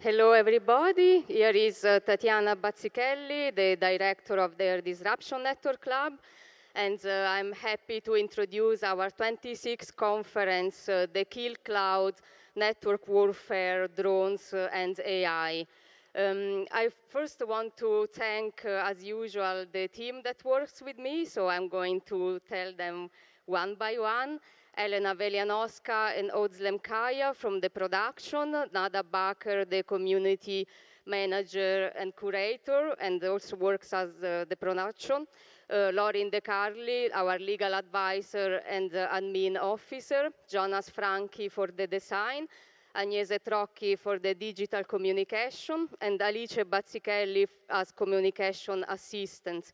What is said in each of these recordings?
Hello, everybody. Here is Tatiana Bazzichelli, the director of the Disruption Network Club. And I'm happy to introduce our 26th conference, The Kill Cloud, Network Warfare, Drones, and AI. I first want to thank, as usual, the team that works with me. So I'm going to tell them one by one. Elena Velianowska and Özlem Kaya from the production, Nada Baker, the community manager and curator, and also works as the production. Lauren De Carli, our legal advisor and admin officer. Jonas Franchi for the design. Agnese Trocchi for the digital communication, and Alice Bazzichelli as communication assistant.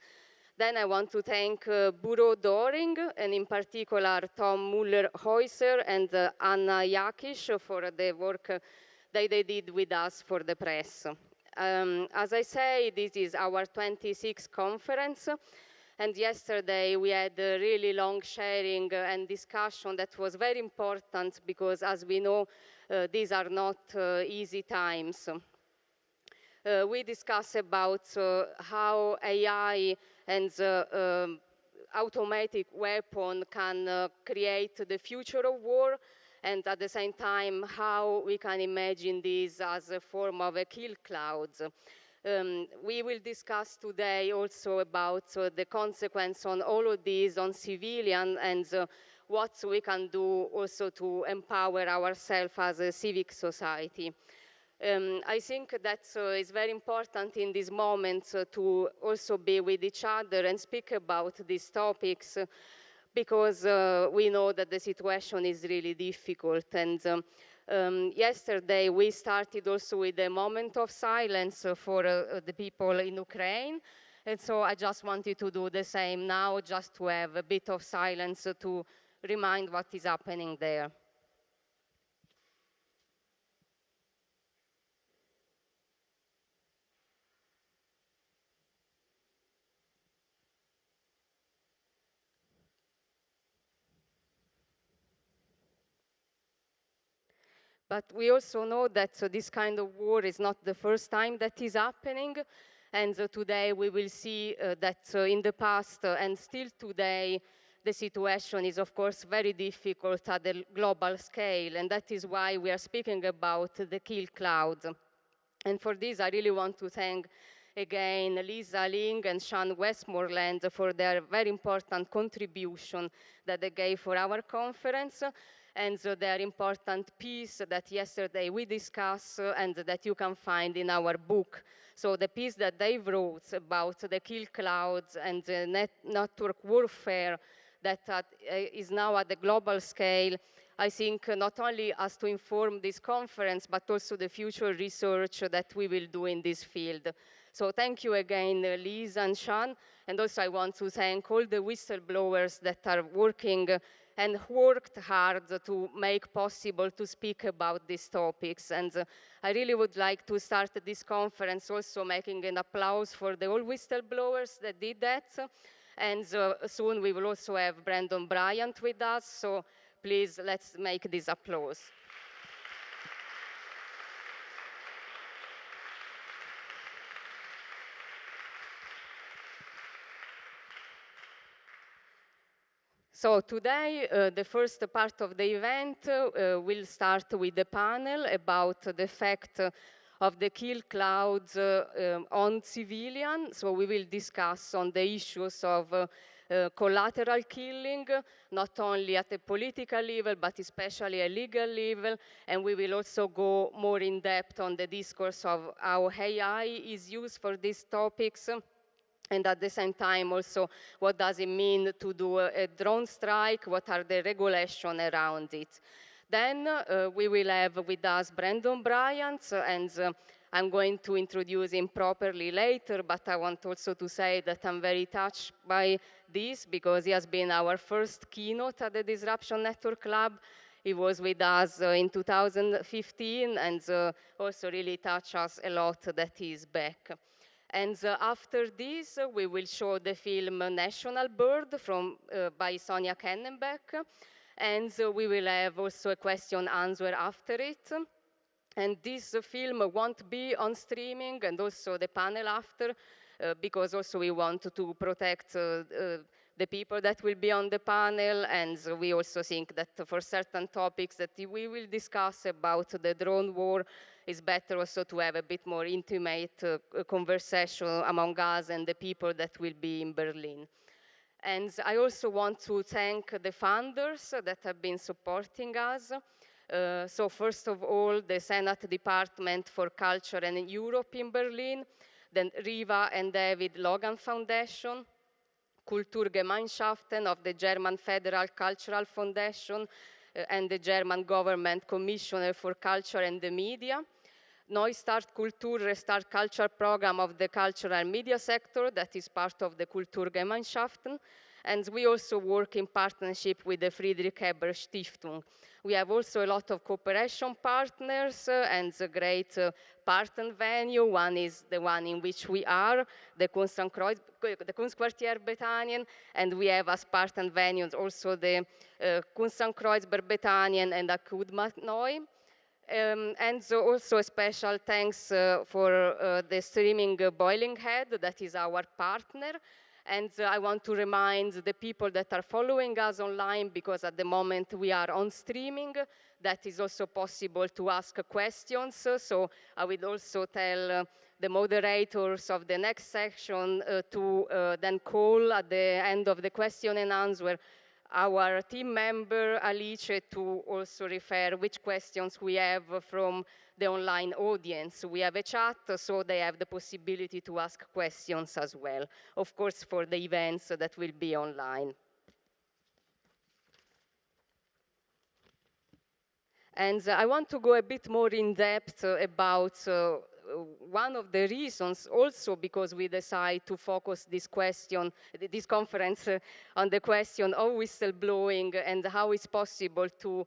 Then I want to thank Bureau Doring, and in particular Tom Muller-Heuser and Anna Jakic for the work that they did with us for the press. As I say, this is our 26th conference. And yesterday we had a really long sharing and discussion that was very important because, as we know, these are not easy times. We discussed about how AI and automatic weapon can create the future of war, and at the same time, how we can imagine this as a form of a kill cloud. We will discuss today also about the consequence on all of these on civilian and what we can do also to empower ourselves as a civic society. I think that it's very important in this moment to also be with each other and speak about these topics because we know that the situation is really difficult. And yesterday we started also with a moment of silence for the people in Ukraine. And so I just wanted to do the same now, just to have a bit of silence to remind what is happening there. But we also know that this kind of war is not the first time that is happening. And today we will see that in the past and still today, the situation is, of course, very difficult at the global scale. And that is why we are speaking about the kill cloud. And for this, I really want to thank again Lisa Ling and Sean Westmoreland for their very important contribution that they gave for our conference, and their important piece that yesterday we discussed and that you can find in our book. So the piece that they wrote about the kill clouds and the network warfare that is now at the global scale, I think not only has to inform this conference, but also the future research that we will do in this field. So thank you again, Liz and Sean. And also I want to thank all the whistleblowers that are working and worked hard to make possible to speak about these topics. And I really would like to start this conference also making an applause for the all whistleblowers that did that. And soon we will also have Brandon Bryant with us. So please, let's make this applause. So today, the first part of the event will start with the panel about the effect of the kill clouds on civilian. So we will discuss on the issues of collateral killing, not only at a political level, but especially a legal level. And we will also go more in depth on the discourse of how AI is used for these topics. And at the same time, also, what does it mean to do a drone strike? What are the regulations around it? Then we will have with us Brandon Bryant, and I'm going to introduce him properly later, but I want also to say that I'm very touched by this because he has been our first keynote at the Disruption Network Club. He was with us in 2015, and also really touched us a lot that he is back. And after this, we will show the film National Bird by Sonia Kennenbeck. And we will have also a question answer after it. And this film won't be on streaming, and also the panel after, because also we want to protect the people that will be on the panel, and we also think that for certain topics that we will discuss about the drone war, it's better also to have a bit more intimate conversation among us and the people that will be in Berlin. And I also want to thank the funders that have been supporting us. So first of all, the Senate Department for Culture and Europe in Berlin, then Riva and David Logan Foundation, Kulturgemeinschaften of the German Federal Cultural Foundation, and the German Government Commissioner for Culture and the Media, Neustart Kultur, Restart Culture program of the cultural media sector that is part of the Kulturgemeinschaften. And we also work in partnership with the Friedrich Ebert Stiftung. We have also a lot of cooperation partners and a great partner venue. One is the one in which we are, the Kunstquartier Bethanien, and we have as partner venues also the Kunstenkreuzberg Bethanien and Akudmat Neu. And so also a special thanks for the streaming Boiling Head, that is our partner. And I want to remind the people that are following us online, because at the moment we are on streaming, that is also possible to ask questions. So I will also tell the moderators of the next section to then call at the end of the question and answer our team member, Alice, to also refer which questions we have from the online audience. We have a chat, so they have the possibility to ask questions as well, of course, for the events that will be online. And I want to go a bit more in depth about one of the reasons also because we decide to focus this conference on the question of whistleblowing and how it's possible to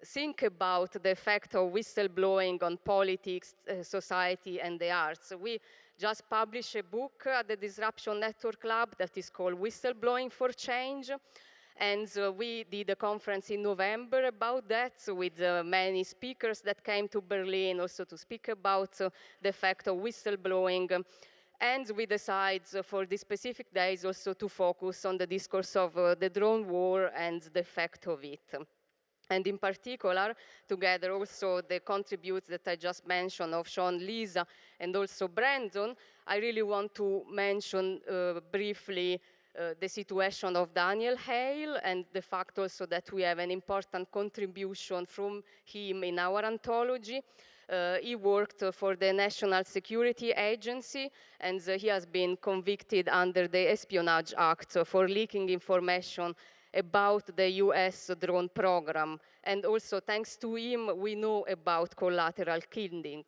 think about the effect of whistleblowing on politics, society, and the arts. We just published a book at the Disruption Network Lab that is called Whistleblowing for Change. And we did a conference in November about that with many speakers that came to Berlin also to speak about the effect of whistleblowing. And we decided for these specific days also to focus on the discourse of the drone war and the effect of it. And in particular, together also the contributes that I just mentioned of Sean, Lisa, and also Brandon, I really want to mention briefly the situation of Daniel Hale and the fact also that we have an important contribution from him in our anthology. He worked for the National Security Agency, and he has been convicted under the Espionage Act for leaking information about the US drone program. And also thanks to him, we know about collateral killing.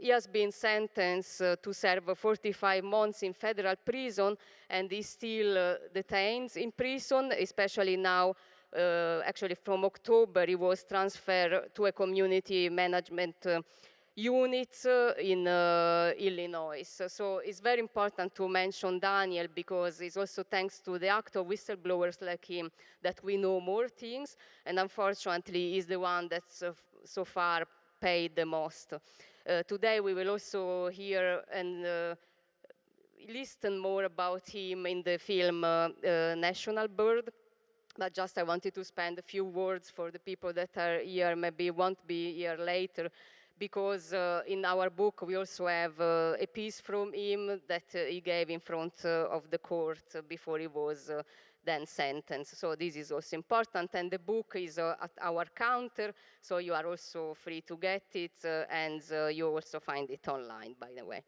He has been sentenced to serve 45 months in federal prison, and is still detained in prison, especially now. Actually, from October, he was transferred to a community management unit in Illinois. So it's very important to mention Daniel, because it's also thanks to the act of whistleblowers like him that we know more things, and unfortunately, he's the one that's so far paid the most. Today we will also hear and listen more about him in the film National Bird. But just I wanted to spend a few words for the people that are here, maybe won't be here later, because in our book we also have a piece from him that he gave in front of the court before he was then sentenced. So this is also important, and the book is at our counter, so you are also free to get it, and you also find it online, by the way.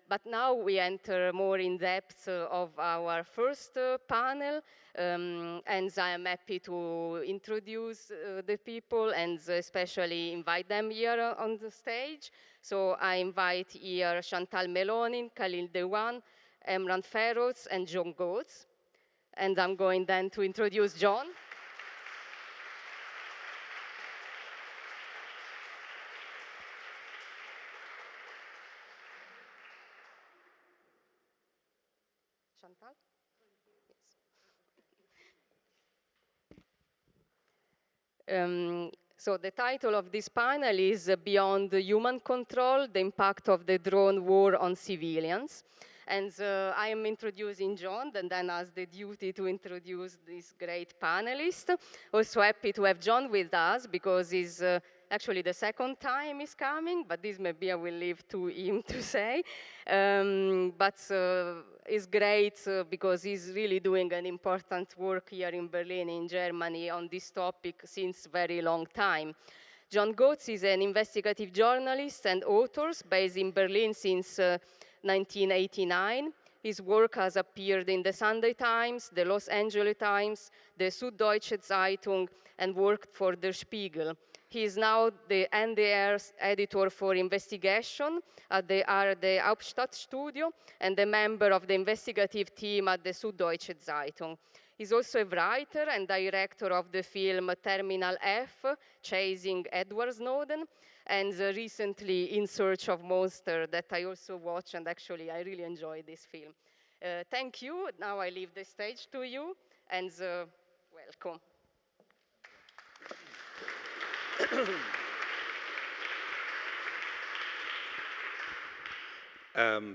But now we enter more in depth of our first panel, and I am happy to introduce the people and especially invite them here on the stage. So I invite here Chantal Meloni, Khalil Dewan, Emran Feroz, and John Goetz. And I'm going then to introduce John. Chantal? Yes. So the title of this panel is Beyond the Human Control, the Impact of the Drone War on Civilians. And I am introducing John, and then has the duty to introduce this great panelist. Also happy to have John with us, because he's actually the second time he's coming, but this maybe I will leave to him to say. But it's great because he's really doing an important work here in Berlin, in Germany, on this topic since very long time. John Goetz is an investigative journalist and author based in Berlin since 1989. His work has appeared in the Sunday Times, the Los Angeles Times, the Süddeutsche Zeitung, and worked for Der Spiegel. He is now the NDR's editor for Investigation at the ARD Hauptstadtstudio and a member of the investigative team at the Süddeutsche Zeitung. He's also a writer and director of the film Terminal F, Chasing Edward Snowden, and recently In Search of Monsters, that I also watched, and actually I really enjoyed this film. Thank you. Now I leave the stage to you, and welcome.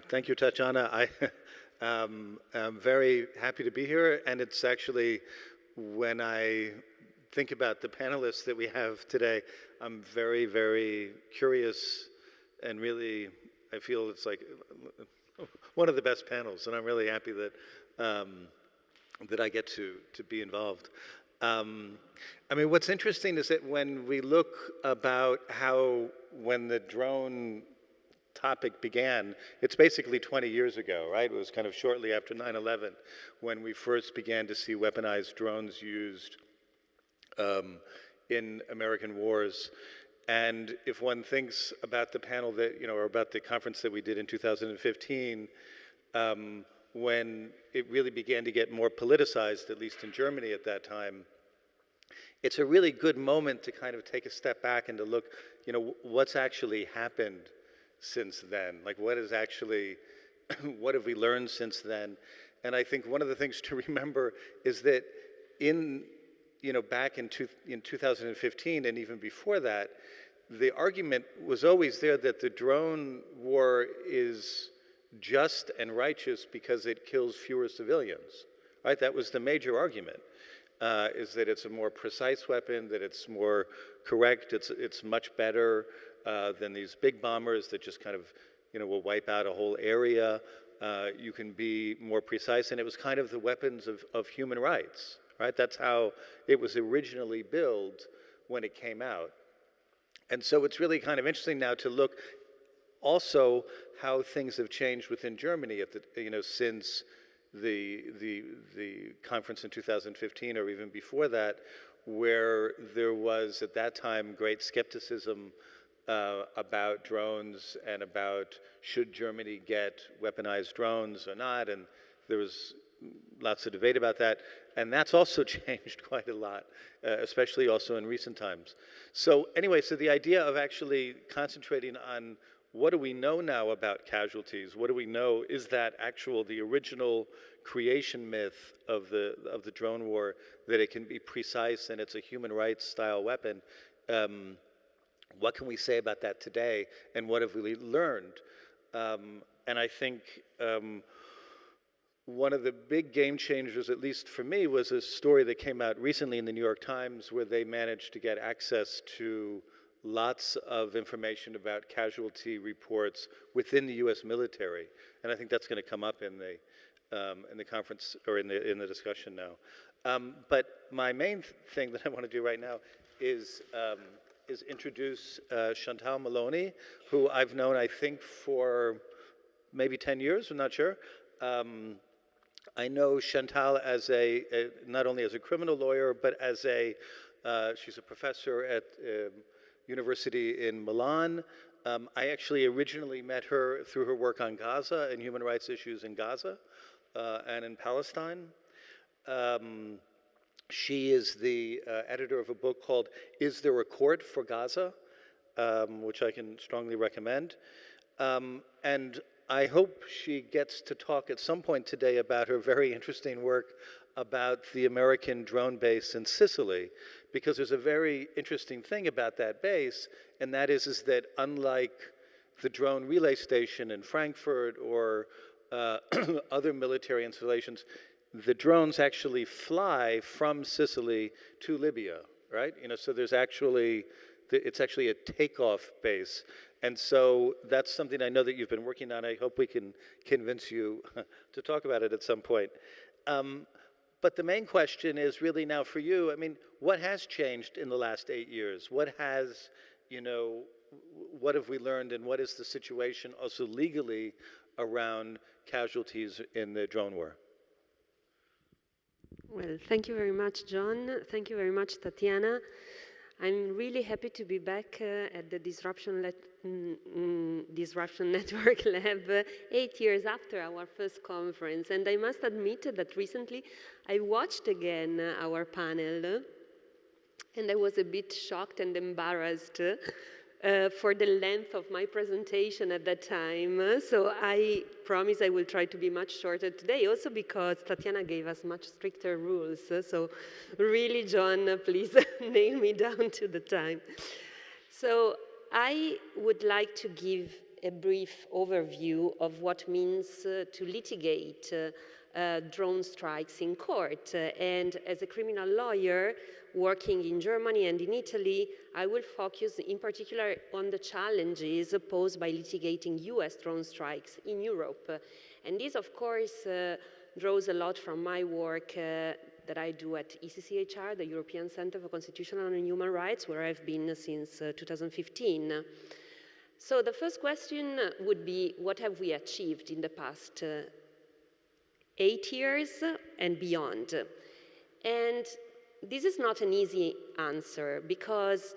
Thank you, Tatiana. I'm very happy to be here, and it's actually, when I think about the panelists that we have today, I'm very, very curious, and really, I feel it's like one of the best panels, and I'm really happy that that I get to be involved. I mean, what's interesting is that when we look about how, when the drone topic began, it's basically 20 years ago, right? It was kind of shortly after 9/11 when we first began to see weaponized drones used in American wars. And if one thinks about the panel that, or about the conference that we did in 2015, when it really began to get more politicized, at least in Germany at that time, it's a really good moment to kind of take a step back and to look, what's actually happened since then? Like, what is actually, what have we learned since then? And I think one of the things to remember is that back in 2015 and even before that, the argument was always there that the drone war is just and righteous because it kills fewer civilians, right? That was the major argument, is that it's a more precise weapon, that it's more correct, it's much better than these big bombers that just kind of, will wipe out a whole area. You can be more precise, and it was kind of the weapons of human rights, right? That's how it was originally billed when it came out. And so it's really kind of interesting now to look also how things have changed within Germany at the, since the conference in 2015 or even before that, where there was at that time great skepticism about drones and about should Germany get weaponized drones or not, and there was lots of debate about that, and that's also changed quite a lot, especially also in recent times. So anyway, so the idea of actually concentrating on what do we know now about casualties? What do we know? Is that the original creation myth of the drone war, that it can be precise and it's a human rights style weapon? What can we say about that today, and what have we learned? And I think one of the big game changers, at least for me, was a story that came out recently in the New York Times, where they managed to get access to lots of information about casualty reports within the U.S. military, and I think that's going to come up in the conference or in the discussion now. But my main thing that I want to do right now is introduce Chantal Meloni, who I've known, I think, for maybe 10 years. I'm not sure. I know Chantal as not only as a criminal lawyer, but as she's a professor at University in Milan. I actually originally met her through her work on Gaza and human rights issues in Gaza and in Palestine. She is the editor of a book called Is There a Court for Gaza, which I can strongly recommend. And I hope she gets to talk at some point today about her very interesting work about the American drone base in Sicily, because there's a very interesting thing about that base, and that is that unlike the drone relay station in Frankfurt or other military installations, the drones actually fly from Sicily to Libya, right? You know, so there's actually, it's actually a takeoff base. And so that's something I know that you've been working on. I hope we can convince you to talk about it at some point. But the main question is really now for you, I mean, what has changed in the last 8 years? What has, you know, what have we learned, and what is the situation also legally around casualties in the drone war? Well, thank you very much, John. Thank you very much, Tatiana. I'm really happy to be back at the Disruption Network Lab 8 years after our first conference. And I must admit that recently I watched again our panel, and I was a bit shocked and embarrassed for the length of my presentation at that time. So I promise I will try to be much shorter today, also because Tatiana gave us much stricter rules. So really, John, please nail me down to the time. So I would like to give a brief overview of what means to litigate drone strikes in court. And as a criminal lawyer working in Germany and in Italy, I will focus in particular on the challenges posed by litigating US drone strikes in Europe. And this, of course, draws a lot from my work that I do at ECCHR, the European Center for Constitutional and Human Rights, where I've been since 2015. So the first question would be, what have we achieved in the past 8 years and beyond? And this is not an easy answer, because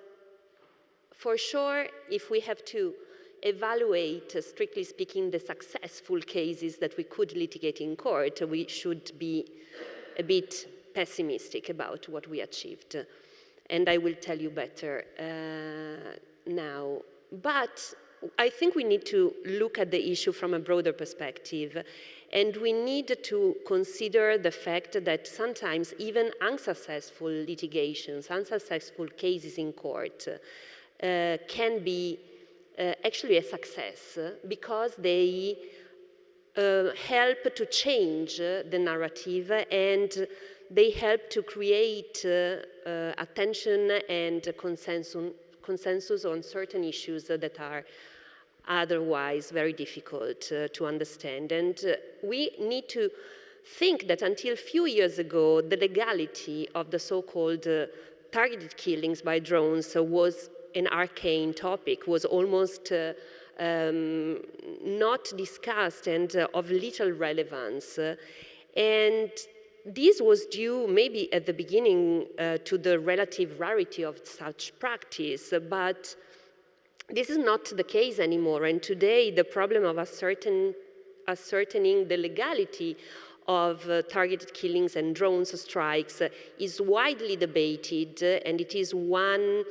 for sure, if we have to evaluate, strictly speaking, the successful cases that we could litigate in court, we should be a bit pessimistic about what we achieved. And I will tell you better now. But I think we need to look at the issue from a broader perspective. And we need to consider the fact that sometimes even unsuccessful litigations, unsuccessful cases in court can be actually a success, because they help to change the narrative, and they help to create attention and consensus on certain issues that are otherwise very difficult to understand. And we need to think that until a few years ago, the legality of the so-called targeted killings by drones was an arcane topic, was almost not discussed and of little relevance. And this was due maybe at the beginning to the relative rarity of such practice, but this is not the case anymore. And today, the problem of ascertaining the legality of targeted killings and drone strikes is widely debated, and it is one,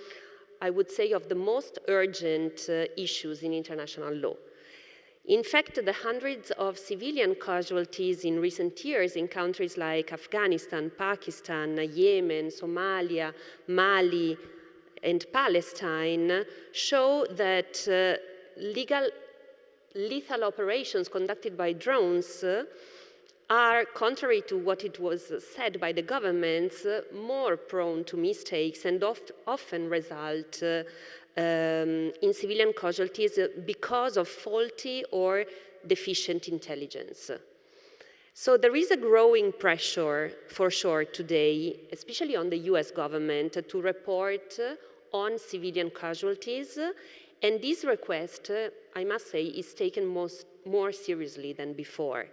I would say, of the most urgent issues in international law. In fact, the hundreds of civilian casualties in recent years in countries like Afghanistan, Pakistan, Yemen, Somalia, Mali, and Palestine show that lethal operations conducted by drones are, contrary to what it was said by the governments, more prone to mistakes and often result in civilian casualties because of faulty or deficient intelligence. So there is a growing pressure, for sure, today, especially on the US government, to report on civilian casualties. And this request, I must say, is taken more seriously than before.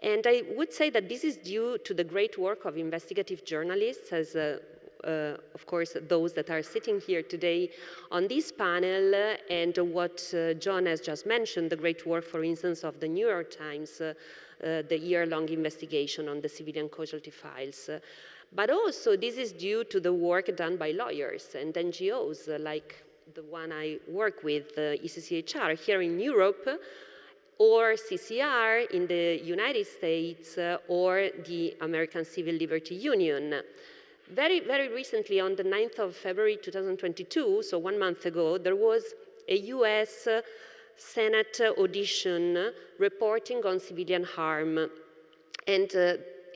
And I would say that this is due to the great work of investigative journalists, as of course, those that are sitting here today on this panel, and what John has just mentioned, the great work, for instance, of the New York Times, the year-long investigation on the civilian casualty files. But also, this is due to the work done by lawyers and NGOs, like the one I work with, ECCHR, here in Europe, or CCR in the United States, or the American Civil Liberty Union. Very recently, on the 9th of February 2022, so 1 month ago, there was a US Senate audition reporting on civilian harm. And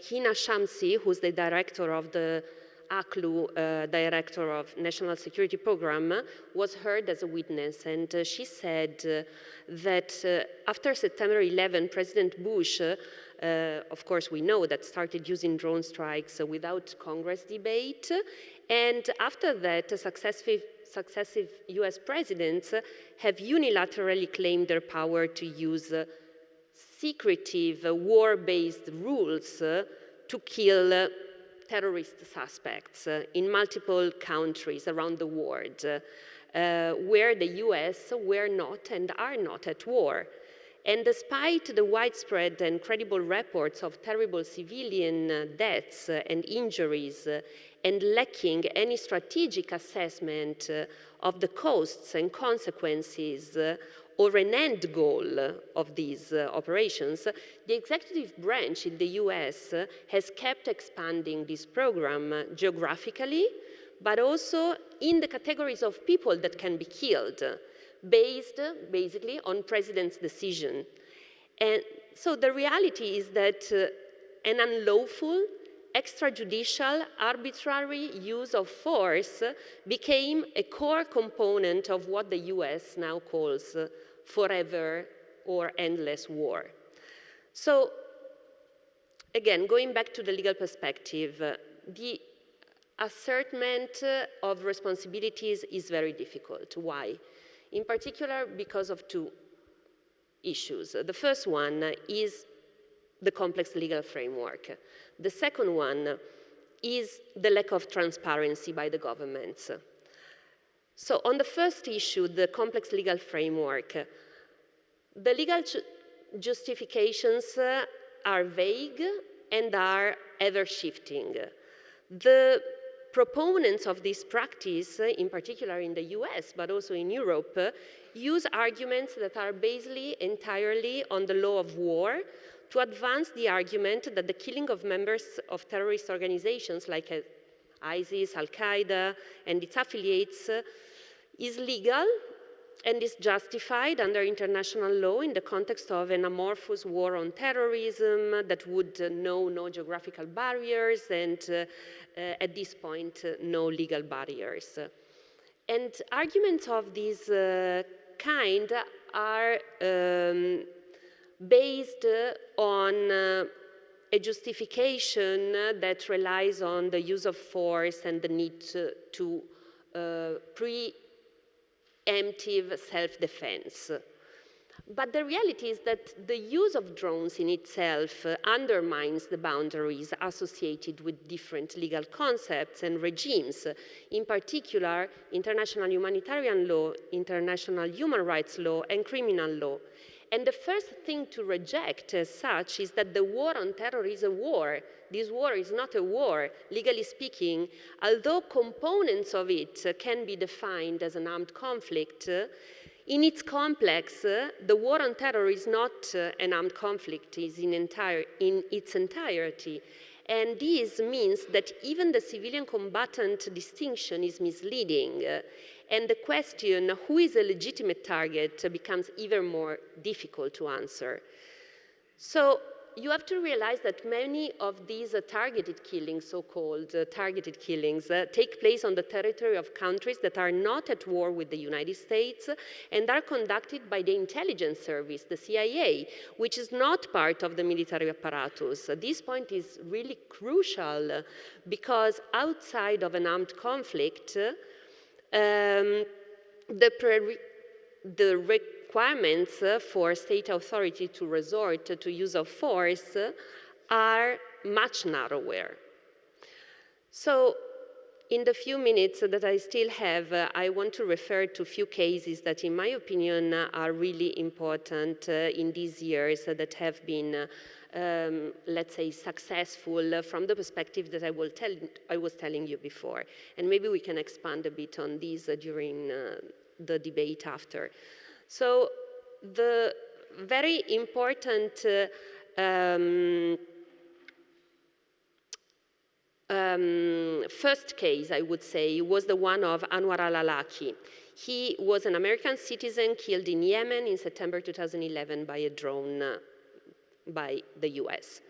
Hina Shamsi, who's the director of the ACLU, director of National Security Program, was heard as a witness. And she said that after September 11, President Bush, of course we know that, started using drone strikes without Congress debate. And after that, successive US presidents have unilaterally claimed their power to use secretive, war-based rules to kill terrorist suspects in multiple countries around the world, where the US were not and are not at war. And despite the widespread and credible reports of terrible civilian deaths and injuries, and lacking any strategic assessment of the costs and consequences or an end goal of these operations, the executive branch in the US has kept expanding this program geographically, but also in the categories of people that can be killed, based basically on president's decision. And so the reality is that an unlawful, extrajudicial, arbitrary use of force became a core component of what the US now calls forever or endless war. So again, going back to the legal perspective, the assertment of responsibilities is very difficult. Why? In particular, because of two issues. The first one is the complex legal framework. The second one is the lack of transparency by the governments. So on the first issue, the complex legal framework, the legal justifications are vague and are ever-shifting. The proponents of this practice, in particular in the US, but also in Europe, use arguments that are basically entirely on the law of war to advance the argument that the killing of members of terrorist organizations like ISIS, Al-Qaeda, and its affiliates is legal and is justified under international law in the context of an amorphous war on terrorism that would know no geographical barriers and, at this point, no legal barriers. And arguments of this kind are based on a justification that relies on the use of force and the need to preemptive self-defense. But the reality is that the use of drones in itself undermines the boundaries associated with different legal concepts and regimes, in particular international humanitarian law, international human rights law, and criminal law. And the first thing to reject as such is that the war on terror is a war. This war is not a war, legally speaking. Although components of it can be defined as an armed conflict, in its complex, the war on terror is not an armed conflict, it is in its entirety. And this means that even the civilian combatant distinction is misleading. And the question, who is a legitimate target, becomes even more difficult to answer. So you have to realize that many of these targeted killings, so-called targeted killings, take place on the territory of countries that are not at war with the United States and are conducted by the intelligence service, the CIA, which is not part of the military apparatus. This point is really crucial because outside of an armed conflict, the requirements for state authority to resort to use of force are much narrower. So in the few minutes that I still have, I want to refer to a few cases that, in my opinion, are really important in these years that have been, let's say, successful from the perspective that I was telling you before. And maybe we can expand a bit on these during the debate after. So the very important first case, I would say, was the one of Anwar al-Awlaki. He was an American citizen killed in Yemen in September 2011 by a drone by the US.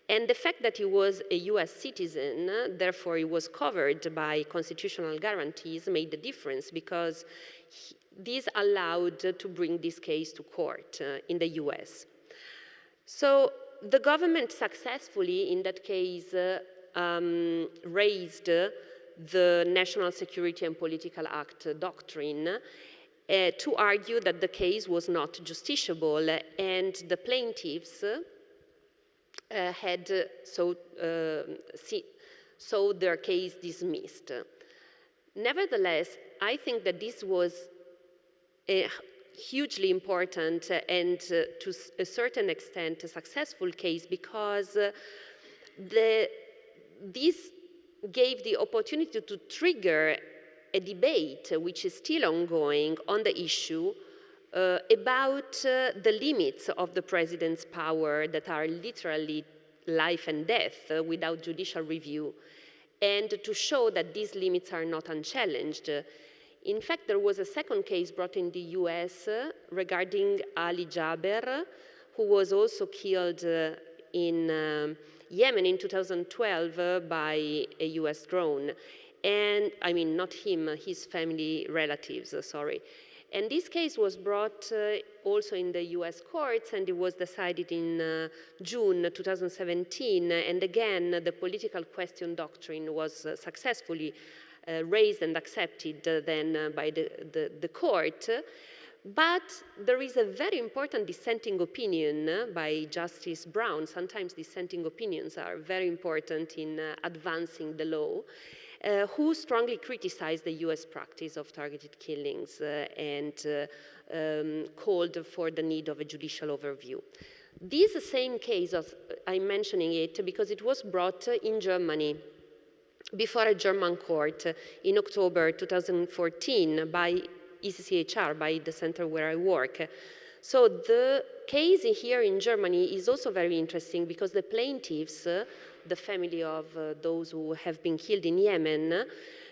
And the fact that he was a US citizen, therefore he was covered by constitutional guarantees, made a difference because this allowed to bring this case to court in the US. So the government successfully, in that case, raised the National Security and Political Act doctrine to argue that the case was not justiciable, and the plaintiffs had saw their case dismissed. Nevertheless, I think that this was a hugely important and to a certain extent a successful case because this gave the opportunity to trigger a debate which is still ongoing on the issue about the limits of the president's power that are literally life and death without judicial review, and to show that these limits are not unchallenged. In fact, there was a second case brought in the US regarding Ali Jaber, who was also killed in Yemen in 2012 by a US drone. And, I mean, not him, his family relatives, sorry. And this case was brought also in the US courts, and it was decided in June 2017. And again, the political question doctrine was successfully raised and accepted then by the court. But there is a very important dissenting opinion by Justice Brown. Sometimes dissenting opinions are very important in advancing the law. Who strongly criticized the US practice of targeted killings and called for the need of a judicial overview. This same case, I'm mentioning it because it was brought in Germany before a German court in October 2014 by ECCHR, by the center where I work. So the case here in Germany is also very interesting because the plaintiffs, the family of those who have been killed in Yemen,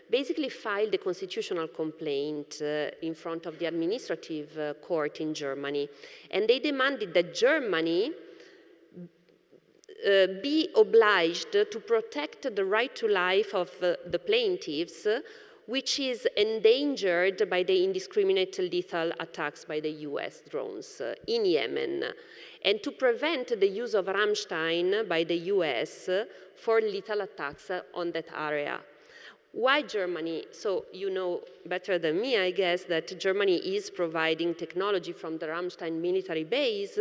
basically filed a constitutional complaint in front of the administrative court in Germany. And they demanded that Germany be obliged to protect the right to life of the plaintiffs, which is endangered by the indiscriminate lethal attacks by the US drones in Yemen, and to prevent the use of Ramstein by the US for lethal attacks on that area. Why Germany? So you know better than me, I guess, that Germany is providing technology from the Ramstein military base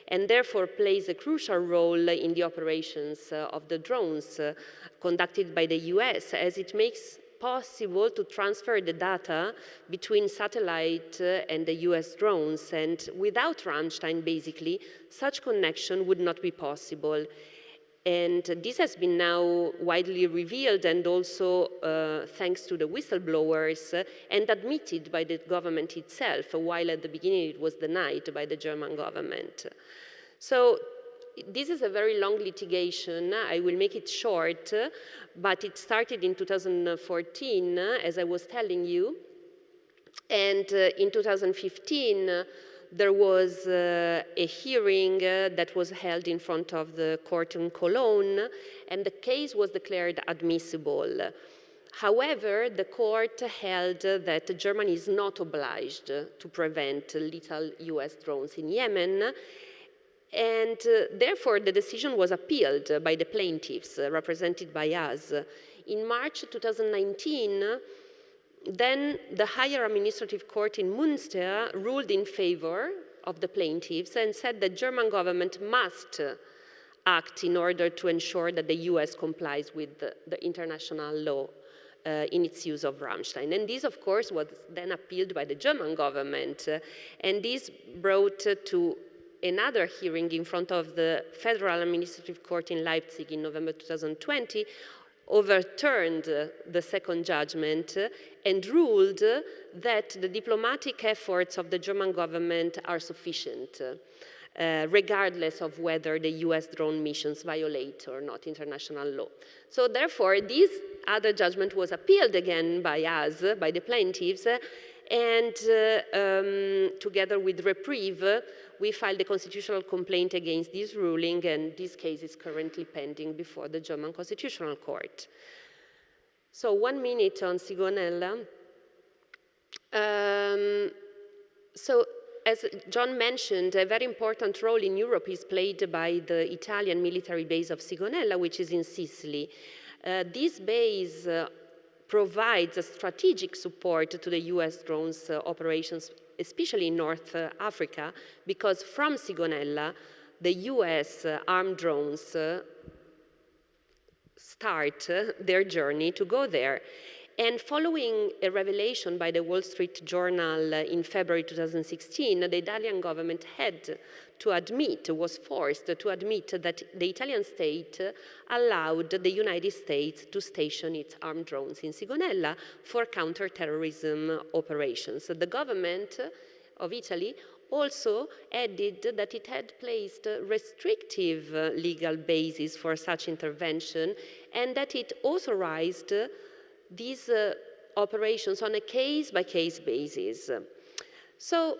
and therefore plays a crucial role in the operations of the drones conducted by the US, as it makes possible to transfer the data between satellite and the US drones. And without Ramstein, basically, such connection would not be possible. And this has been now widely revealed and also thanks to the whistleblowers and admitted by the government itself, while at the beginning it was denied by the German government. So this is a very long litigation. I will make it short, but it started in 2014, as I was telling you. And in 2015, there was a hearing that was held in front of the court in Cologne, and the case was declared admissible. However, the court held that Germany is not obliged to prevent lethal US drones in Yemen, and therefore the decision was appealed by the plaintiffs, represented by us. In March 2019, then the higher administrative court in Münster ruled in favor of the plaintiffs and said the German government must act in order to ensure that the US complies with the international law in its use of Ramstein. And this, of course, was then appealed by the German government. And this brought to another hearing in front of the Federal Administrative Court in Leipzig in November 2020, overturned the second judgment and ruled that the diplomatic efforts of the German government are sufficient. regardless of whether the US drone missions violate or not international law. So therefore, this other judgment was appealed again by us, by the plaintiffs, and together with Reprieve, we filed a constitutional complaint against this ruling, and this case is currently pending before the German Constitutional Court. So 1 minute on Sigonella. So as John mentioned, a very important role in Europe is played by the Italian military base of Sigonella, which is in Sicily. This base provides a strategic support to the US drones operations, especially in North Africa, because from Sigonella, the US armed drones start their journey to go there. And following a revelation by the Wall Street Journal in February 2016, the Italian government had to admit, was forced to admit that the Italian state allowed the United States to station its armed drones in Sigonella for counterterrorism operations. The government of Italy also added that it had placed restrictive legal basis for such intervention and that it authorized these operations on a case-by-case basis. So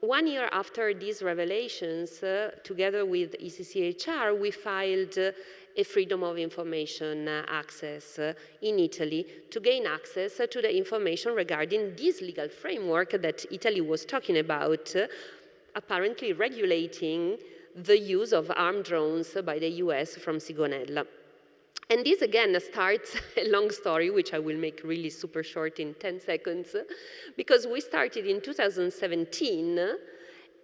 1 year after these revelations, together with ECCHR, we filed a freedom of information access in Italy to gain access to the information regarding this legal framework that Italy was talking about, apparently regulating the use of armed drones by the US from Sigonella. And this again starts a long story, which I will make really super short in 10 seconds, because we started in 2017,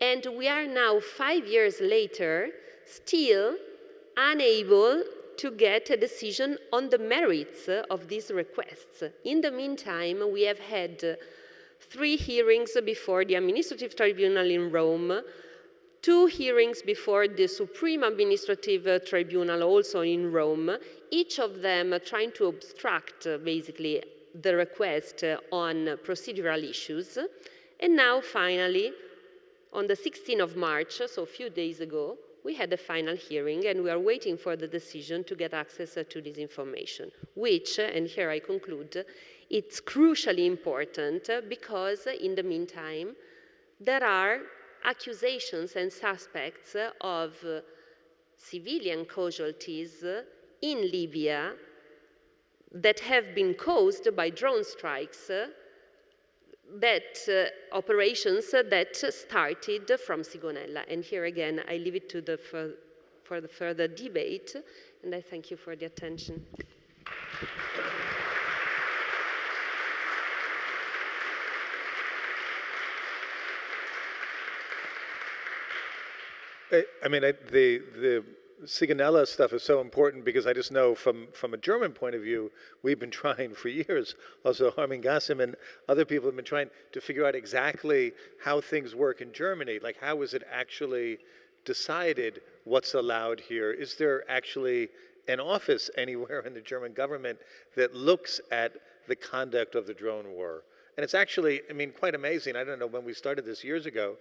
and we are now 5 years later, still unable to get a decision on the merits of these requests. In the meantime, we have had 3 hearings before the Administrative Tribunal in Rome, 2 hearings before the Supreme Administrative Tribunal, also in Rome, each of them trying to obstruct, basically, the request on procedural issues. And now, finally, on the 16th of March, so a few days ago, we had a final hearing, and we are waiting for the decision to get access to this information, which, and here I conclude, it's crucially important because, in the meantime, there are accusations and suspects of civilian casualties in Libya that have been caused by drone strikes, operations that started from Sigonella. And here again, I leave it to for the further debate, and I thank you for the attention. I mean, the Sigonella stuff is so important because I just know from a German point of view, we've been trying for years, also Harmin Gassim and other people have been trying to figure out exactly how things work in Germany. Like, how is it actually decided what's allowed here? Is there actually an office anywhere in the German government that looks at the conduct of the drone war? And it's actually, I mean, quite amazing. I don't know when we started this years ago.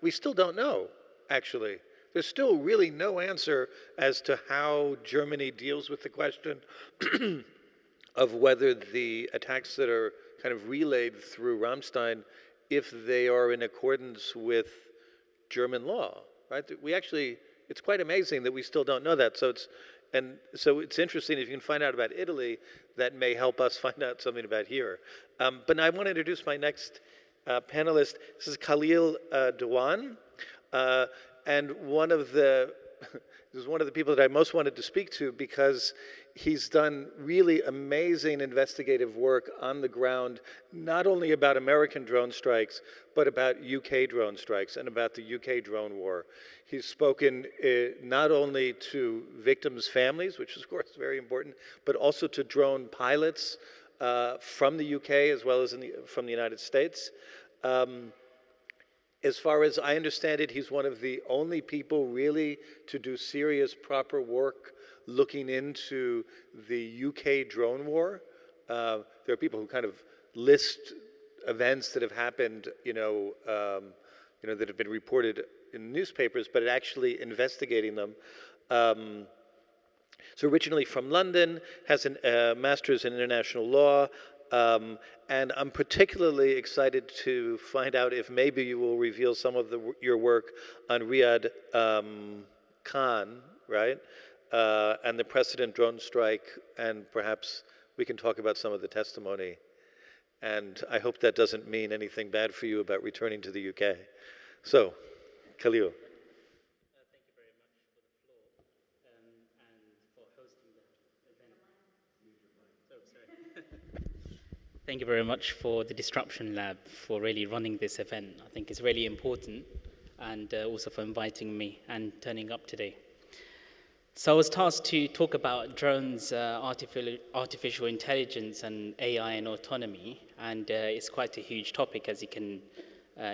We still don't know. Actually, there's still really no answer as to how Germany deals with the question of whether the attacks that are kind of relayed through Ramstein, if they are in accordance with German law, right? We actually, it's quite amazing that we still don't know that. So it's interesting if you can find out about Italy, that may help us find out something about here. But now I want to introduce my next panelist. This is Khalil Dewan. And this is one of the people that I most wanted to speak to because he's done really amazing investigative work on the ground, not only about American drone strikes, but about UK drone strikes and about the UK drone war. He's spoken not only to victims' families, which is of course very important, but also to drone pilots from the UK as well as from the United States. As far as I understand it, he's one of the only people really to do serious, proper work looking into the UK drone war. There are people who kind of list events that have happened, that have been reported in newspapers, but actually investigating them. So originally from London, has a master's in international law, and I'm particularly excited to find out if maybe you will reveal some of your work on Riyadh Khan, right? And the precedent drone strike, and perhaps we can talk about some of the testimony. And I hope that doesn't mean anything bad for you about returning to the UK. So, Khalil. Thank you very much for the floor and for hosting the event. Oh, sorry. Thank you very much for the Disruption Lab for really running this event. I think it's really important, and also for inviting me and turning up today. So I was tasked to talk about drones, artificial intelligence and AI and autonomy, and it's quite a huge topic, as you can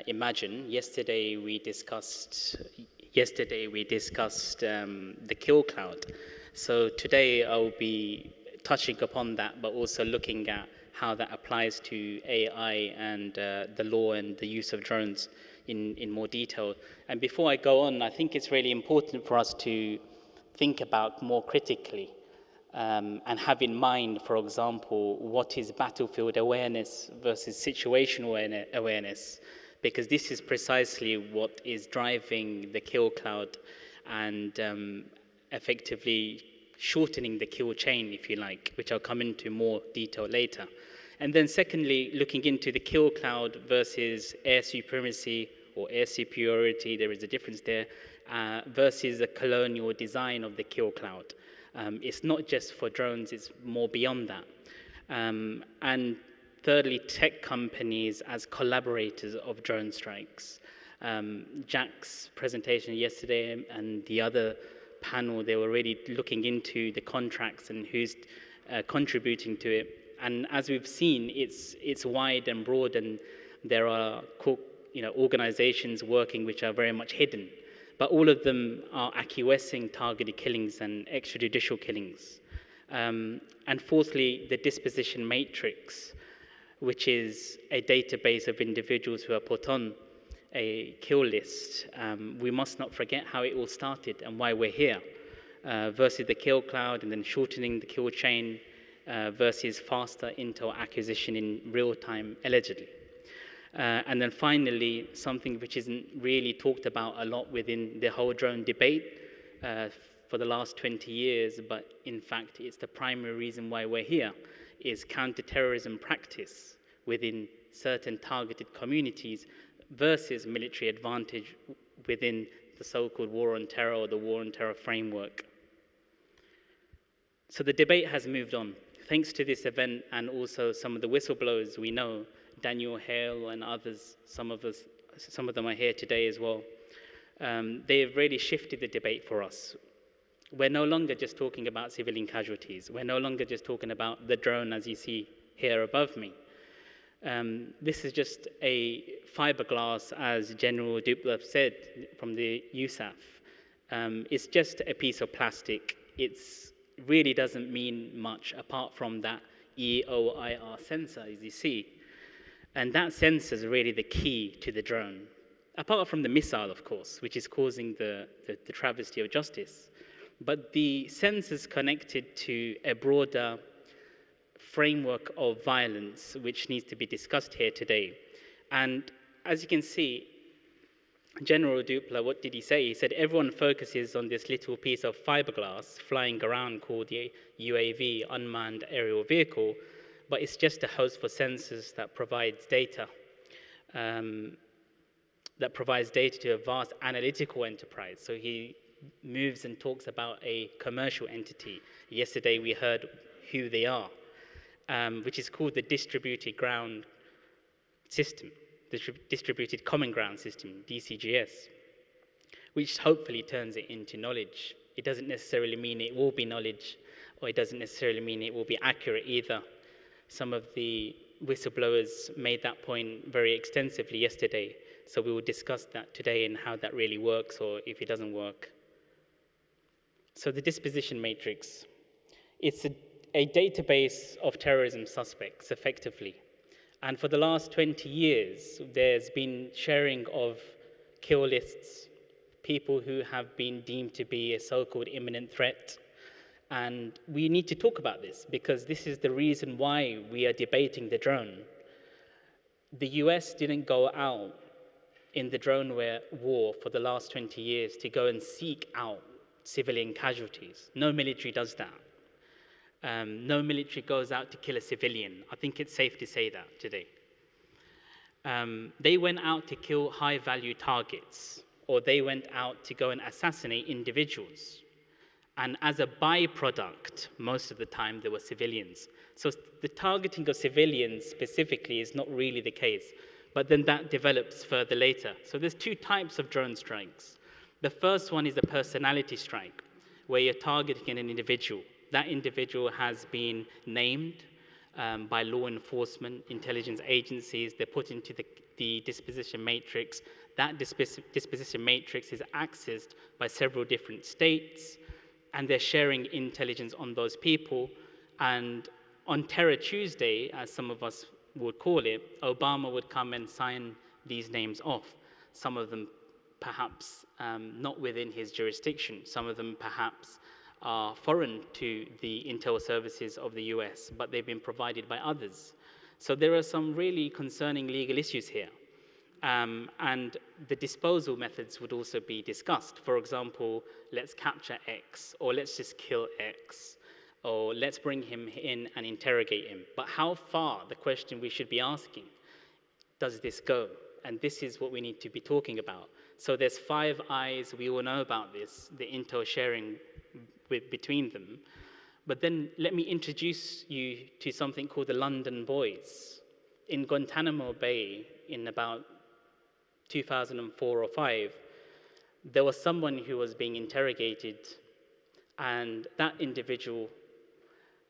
imagine. Yesterday we discussed the kill cloud. So today I'll be touching upon that, but also looking at how that applies to AI and the law and the use of drones in more detail. And before I go on, I think it's really important for us to think about more critically and have in mind, for example, what is battlefield awareness versus situational awareness, because this is precisely what is driving the kill cloud and effectively shortening the kill chain, if you like, which I'll come into more detail later. And then secondly, looking into the kill cloud versus air supremacy or air superiority, there is a difference there, versus the colonial design of the kill cloud. It's not just for drones, it's more beyond that. And thirdly, tech companies as collaborators of drone strikes. Jack's presentation yesterday and the other panel, they were really looking into the contracts and who's contributing to it. And as we've seen, it's wide and broad, and there are organizations working which are very much hidden. But all of them are acquiescing targeted killings and extrajudicial killings. And fourthly, the disposition matrix, which is a database of individuals who are put on a kill list. We must not forget how it all started and why we're here, versus the kill cloud and then shortening the kill chain versus faster intel acquisition in real time, allegedly. And then finally, something which isn't really talked about a lot within the whole drone debate for the last 20 years, but in fact, it's the primary reason why we're here, is counterterrorism practice within certain targeted communities versus military advantage within the so-called war on terror or the war on terror framework. So the debate has moved on. Thanks to this event and also some of the whistleblowers we know, Daniel Hale and others, some of them are here today as well. They have really shifted the debate for us. We're no longer just talking about civilian casualties. We're no longer just talking about the drone as you see here above me. This is just a fibre-glass, as General Dupler said from the USAF. It's just a piece of plastic. It really doesn't mean much apart from that EOIR sensor, as you see. And that sensor is really the key to the drone, apart from the missile, of course, which is causing the travesty of justice. But the sensors connected to a broader framework of violence, which needs to be discussed here today. And as you can see, General Dupler, what did he say? He said everyone focuses on this little piece of fiberglass flying around called the UAV, unmanned aerial vehicle, but it's just a host for sensors that provides data, to a vast analytical enterprise. So he moves and talks about a commercial entity. Yesterday we heard who they are, which is called the Distributed Ground System, the Distributed Common Ground System, DCGS, which hopefully turns it into knowledge. It doesn't necessarily mean it will be knowledge, or it doesn't necessarily mean it will be accurate either. Some of the whistleblowers made that point very extensively yesterday, so we will discuss that today and how that really works, or if it doesn't work. So the disposition matrix, it's a database of terrorism suspects, effectively. And for the last 20 years, there's been sharing of kill lists people who have been deemed to be a so-called imminent threat. And we need to talk about this because this is the reason why we are debating the drone. The US didn't go out in the drone war for the last 20 years to go and seek out civilian casualties. No military does that. No military goes out to kill a civilian. I think it's safe to say that today. They went out to kill high-value targets, or they went out to go and assassinate individuals. And as a byproduct, most of the time, there were civilians. So the targeting of civilians specifically is not really the case, but then that develops further later. So there's two types of drone strikes. The first one is a personality strike, where you're targeting an individual. That individual has been named by law enforcement, intelligence agencies. They're put into the disposition matrix. That disposition matrix is accessed by several different states, and they're sharing intelligence on those people. And on Terror Tuesday, as some of us would call it, Obama would come and sign these names off. Some of them perhaps not within his jurisdiction. Some of them perhaps are foreign to the intel services of the US, but they've been provided by others. So there are some really concerning legal issues here. And the disposal methods would also be discussed. For example, let's capture X, or let's just kill X, or let's bring him in and interrogate him. But how far, the question we should be asking, does this go? And this is what we need to be talking about. So there's Five Eyes, we all know about this, the intel sharing between them. But then let me introduce you to something called the London Boys. In Guantanamo Bay, in about 2004 or 5, there was someone who was being interrogated, and that individual,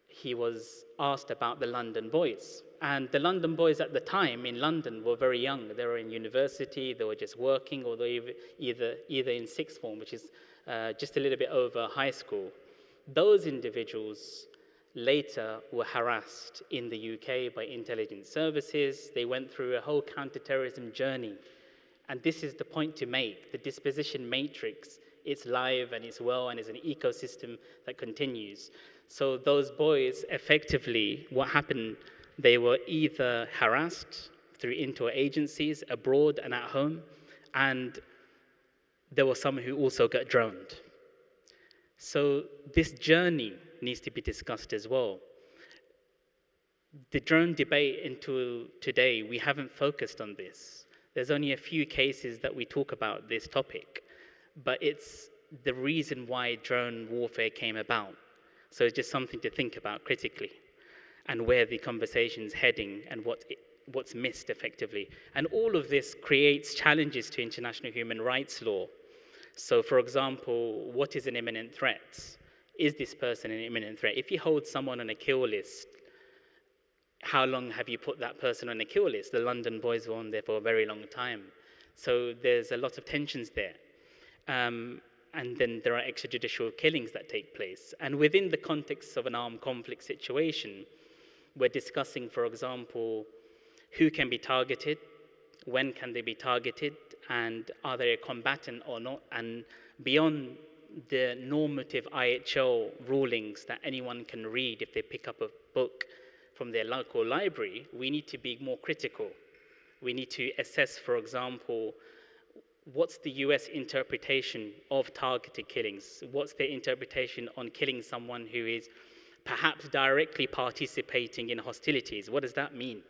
he was asked about the London Boys. And the London Boys at the time in London were very young. They were in university, they were just working, or they were either in sixth form, which is just a little bit over high school. Those individuals later were harassed in the UK by intelligence services. They went through a whole counterterrorism journey. And this is the point to make. The disposition matrix, it's live and it's well and it's an ecosystem that continues. So those boys, effectively, what happened, they were either harassed through intel agencies abroad and at home, and there were some who also got droned. So this journey needs to be discussed as well. The drone debate until today, we haven't focused on this. There's only a few cases that we talk about this topic, but it's the reason why drone warfare came about. So it's just something to think about critically, and where the conversation's heading and what's missed effectively. And all of this creates challenges to international human rights law. So for example, what is an imminent threat? Is this person an imminent threat? If you hold someone on a kill list, how long have you put that person on a kill list? The London Boys were on there for a very long time. So there's a lot of tensions there. And then there are extrajudicial killings that take place. And within the context of an armed conflict situation, we're discussing, for example, who can be targeted, when can they be targeted, and are they a combatant or not? And beyond the normative IHL rulings that anyone can read if they pick up a book from their local library, we need to be more critical. We need to assess, for example, what's the US interpretation of targeted killings? What's their interpretation on killing someone who is perhaps directly participating in hostilities? What does that mean?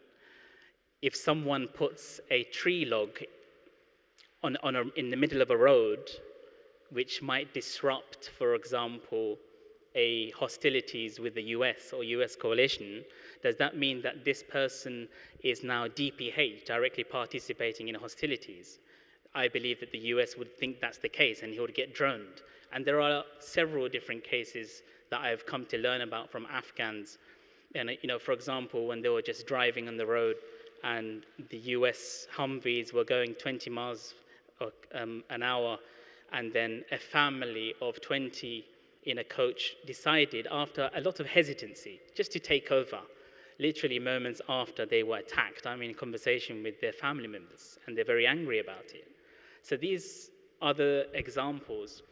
If someone puts a tree log in the middle of a road, which might disrupt, for example, hostilities with the US or US coalition, does that mean that this person is now DPH, directly participating in hostilities? I believe that the US would think that's the case and he would get droned. And there are several different cases that I've come to learn about from Afghans. And, for example, when they were just driving on the road and the US Humvees were going 20 miles an hour, and then a family of 20 in a coach decided, after a lot of hesitancy, just to take over, literally moments after they were attacked. I'm in conversation with their family members, and they're very angry about it. So these other examples.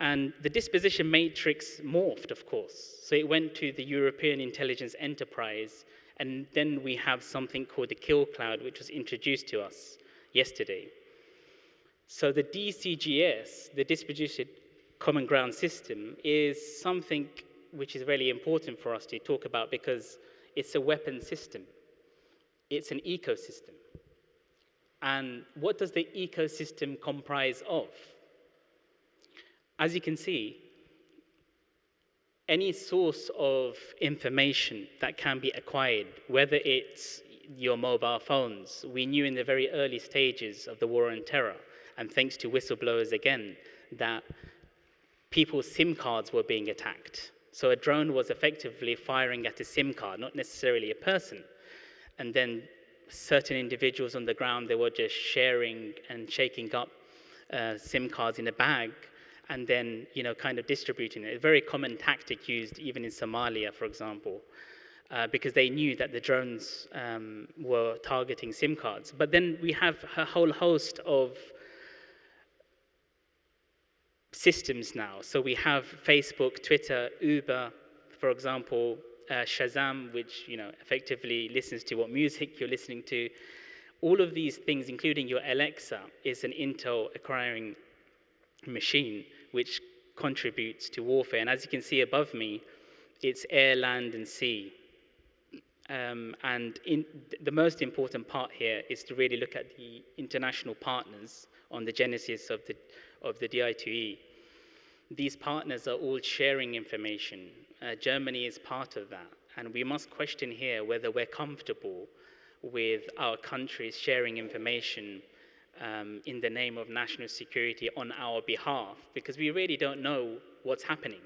And the disposition matrix morphed, of course. So it went to the European Intelligence Enterprise, and then we have something called the kill cloud, which was introduced to us yesterday. So the DCGS, the Distributed Common Ground System, is something which is really important for us to talk about because it's a weapon system. It's an ecosystem. And what does the ecosystem comprise of? As you can see, any source of information that can be acquired, whether it's your mobile phones, we knew in the very early stages of the war on terror, and thanks to whistleblowers again, that people's SIM cards were being attacked. So a drone was effectively firing at a SIM card, not necessarily a person. And then certain individuals on the ground, they were just sharing and shaking up SIM cards in a bag, and then, kind of distributing it. A very common tactic used even in Somalia, for example, because they knew that the drones were targeting SIM cards. But then we have a whole host of systems now. So we have Facebook, Twitter, Uber, for example, Shazam, which effectively listens to what music you're listening to. All of these things, including your Alexa, is an intel acquiring machine which contributes to warfare. And as you can see above me, it's air, land, and sea. And the most important part here is to really look at the international partners on the genesis of the DI2E. These partners are all sharing information. Germany is part of that. And we must question here whether we're comfortable with our countries sharing information in the name of national security on our behalf, because we really don't know what's happening.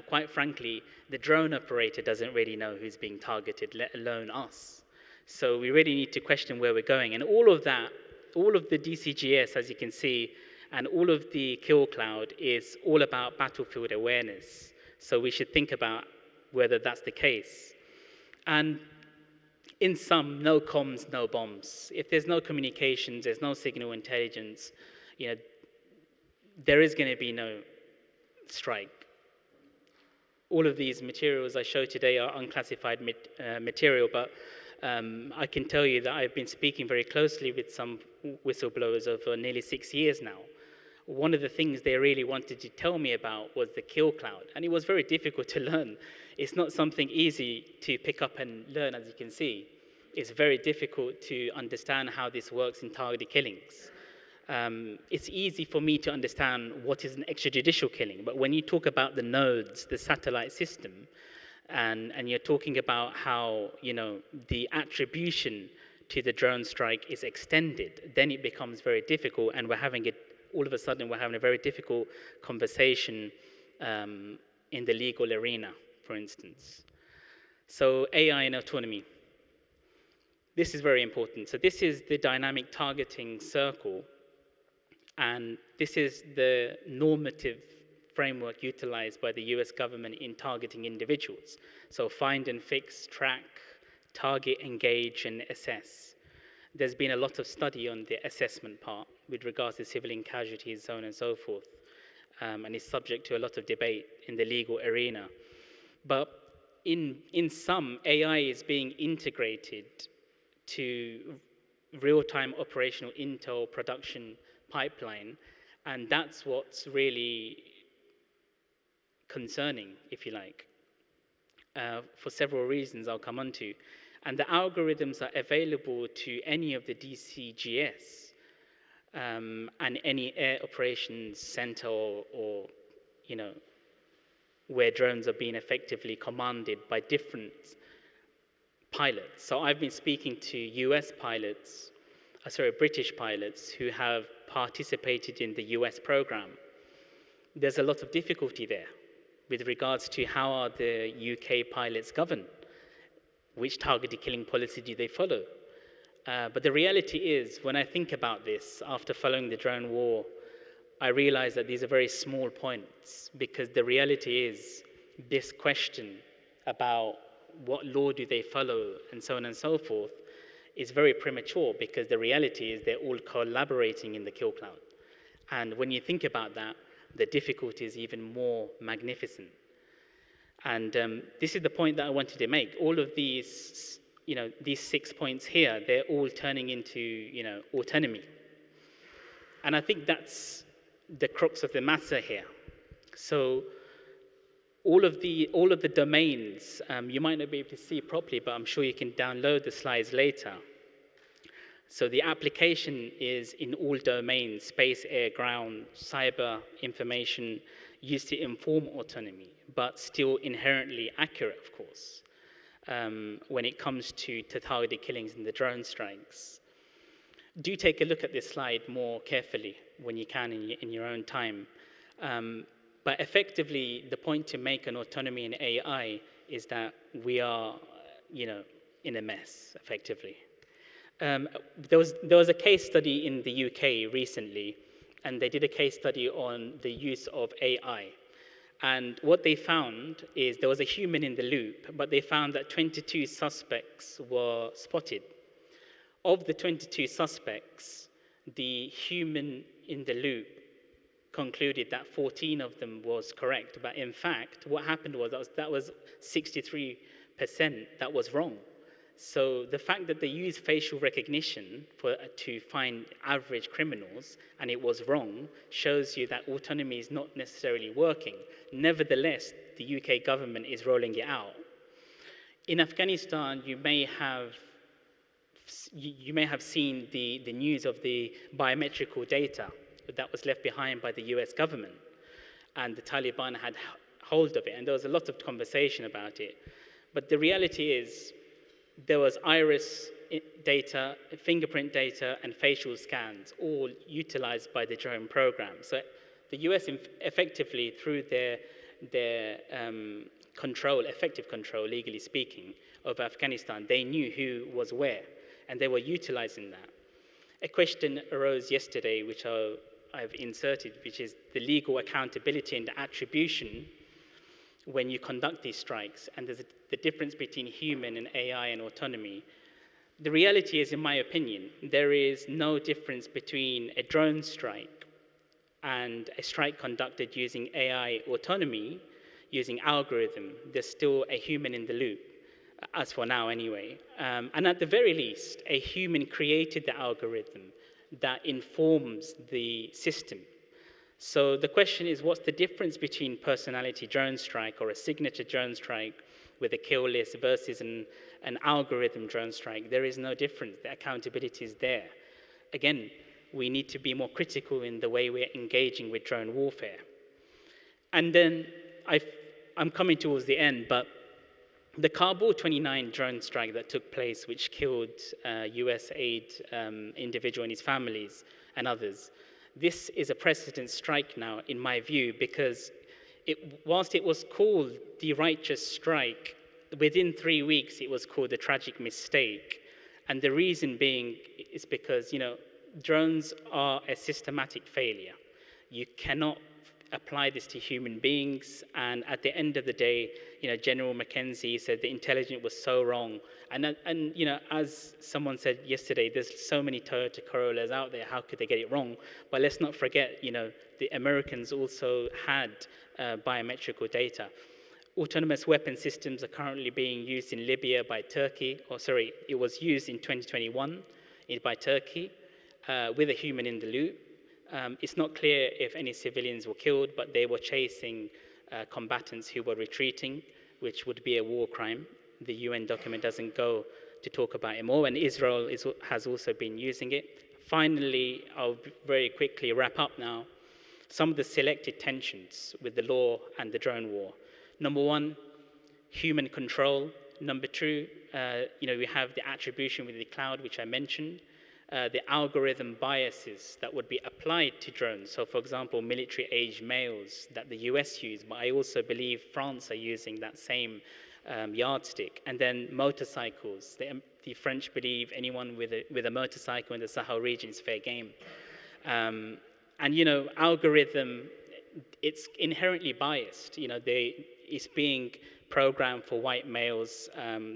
Quite frankly, the drone operator doesn't really know who's being targeted, let alone us. So we really need to question where we're going. And all of that, all of the DCGS, as you can see, and all of the kill cloud is all about battlefield awareness. So we should think about whether that's the case. And in sum, no comms, no bombs. If there's no communications, there's no signal intelligence, there is going to be no strike. All of these materials I show today are unclassified material, but I can tell you that I've been speaking very closely with some whistleblowers over nearly 6 years now. One of the things they really wanted to tell me about was the kill cloud, and it was very difficult to learn. It's not something easy to pick up and learn, as you can see. It's very difficult to understand how this works in targeted killings. It's easy for me to understand what is an extrajudicial killing, but when you talk about the nodes, the satellite system, and you're talking about how the attribution to the drone strike is extended, then it becomes very difficult, and all of a sudden we're having a very difficult conversation in the legal arena, for instance. So AI and autonomy. This is very important. So this is the dynamic targeting circle, and this is the normative framework utilized by the US government in targeting individuals. So find and fix, track, target, engage, and assess. There's been a lot of study on the assessment part with regards to civilian casualties, so on and so forth, and it's subject to a lot of debate in the legal arena. But in sum, AI is being integrated to real-time operational intel production pipeline, and that's what's really concerning, if you like, for several reasons I'll come on to. And the algorithms are available to any of the DCGS and any air operations center or where drones are being effectively commanded by different pilots. So I've been speaking to British pilots who have participated in the US program. There's a lot of difficulty there with regards to how are the UK pilots governed. Which targeted killing policy do they follow? But the reality is, when I think about this, after following the drone war, I realize that these are very small points, because the reality is this question about what law do they follow and so on and so forth is very premature, because the reality is they're all collaborating in the kill cloud. And when you think about that, the difficulty is even more magnificent. And this is the point that I wanted to make. All of these, these 6 points here, they're all turning into, autonomy. And I think that's the crux of the matter here. So all of the domains, you might not be able to see properly, but I'm sure you can download the slides later. So the application is in all domains: space, air, ground, cyber, information, used to inform autonomy, but still inherently accurate, of course, when it comes to targeted killings and the drone strikes. Do take a look at this slide more carefully when you can in your own time. But effectively, the point to make on autonomy and AI is that we are, in a mess, effectively. There was a case study in the UK recently, and they did a case study on the use of AI. And what they found is there was a human in the loop, but they found that 22 suspects were spotted. Of the 22 suspects, the human in the loop concluded that 14 of them was correct. But in fact, what happened was that was 63% that was wrong. So the fact that they used facial recognition to find average criminals, and it was wrong, shows you that autonomy is not necessarily working. Nevertheless, the UK government is rolling it out. In Afghanistan, you may have seen the news of the biometrical data that was left behind by the US government, and the Taliban had hold of it, and there was a lot of conversation about it. But the reality is, there was iris data, fingerprint data, and facial scans, all utilized by the drone program. So the US effectively, through their effective control, legally speaking, of Afghanistan, they knew who was where, and they were utilizing that. A question arose yesterday, which I've inserted, which is the legal accountability and the attribution when you conduct these strikes, and there's the difference between human and AI and autonomy. The reality is, in my opinion, there is no difference between a drone strike and a strike conducted using AI autonomy, using algorithm. There's still a human in the loop, as for now anyway. And at the very least, a human created the algorithm that informs the system. So the question is, what's the difference between personality drone strike or a signature drone strike with a kill list versus an algorithm drone strike? There is no difference. The accountability is there. Again, we need to be more critical in the way we're engaging with drone warfare. And then I'm coming towards the end, but the Kabul 29 drone strike that took place, which killed US aid individual and his families and others, this is a precedent strike now, in my view, because whilst it was called the righteous strike, within 3 weeks it was called a tragic mistake. And the reason being is because, drones are a systematic failure. You cannot apply this to human beings, and at the end of the day, General Mackenzie said the intelligence was so wrong. And as someone said yesterday, there's so many Toyota Corollas out there, how could they get it wrong? But let's not forget, the Americans also had biometrical data. Autonomous weapon systems are currently being used in Libya by Turkey, it was used in 2021 by Turkey with a human in the loop. It's not clear if any civilians were killed, but they were chasing combatants who were retreating, which would be a war crime. The UN document doesn't go to talk about it more, and Israel has also been using it. Finally, I'll very quickly wrap up now. Some of the selected tensions with the law and the drone war. Number one, human control. Number two, we have the attribution with the cloud, which I mentioned. The algorithm biases that would be applied to drones. So, for example, military-age males that the US use, but I also believe France are using that same yardstick. And then motorcycles. The French believe anyone with a motorcycle in the Sahel region is fair game. And, algorithm, it's inherently biased. It's being programmed for white males.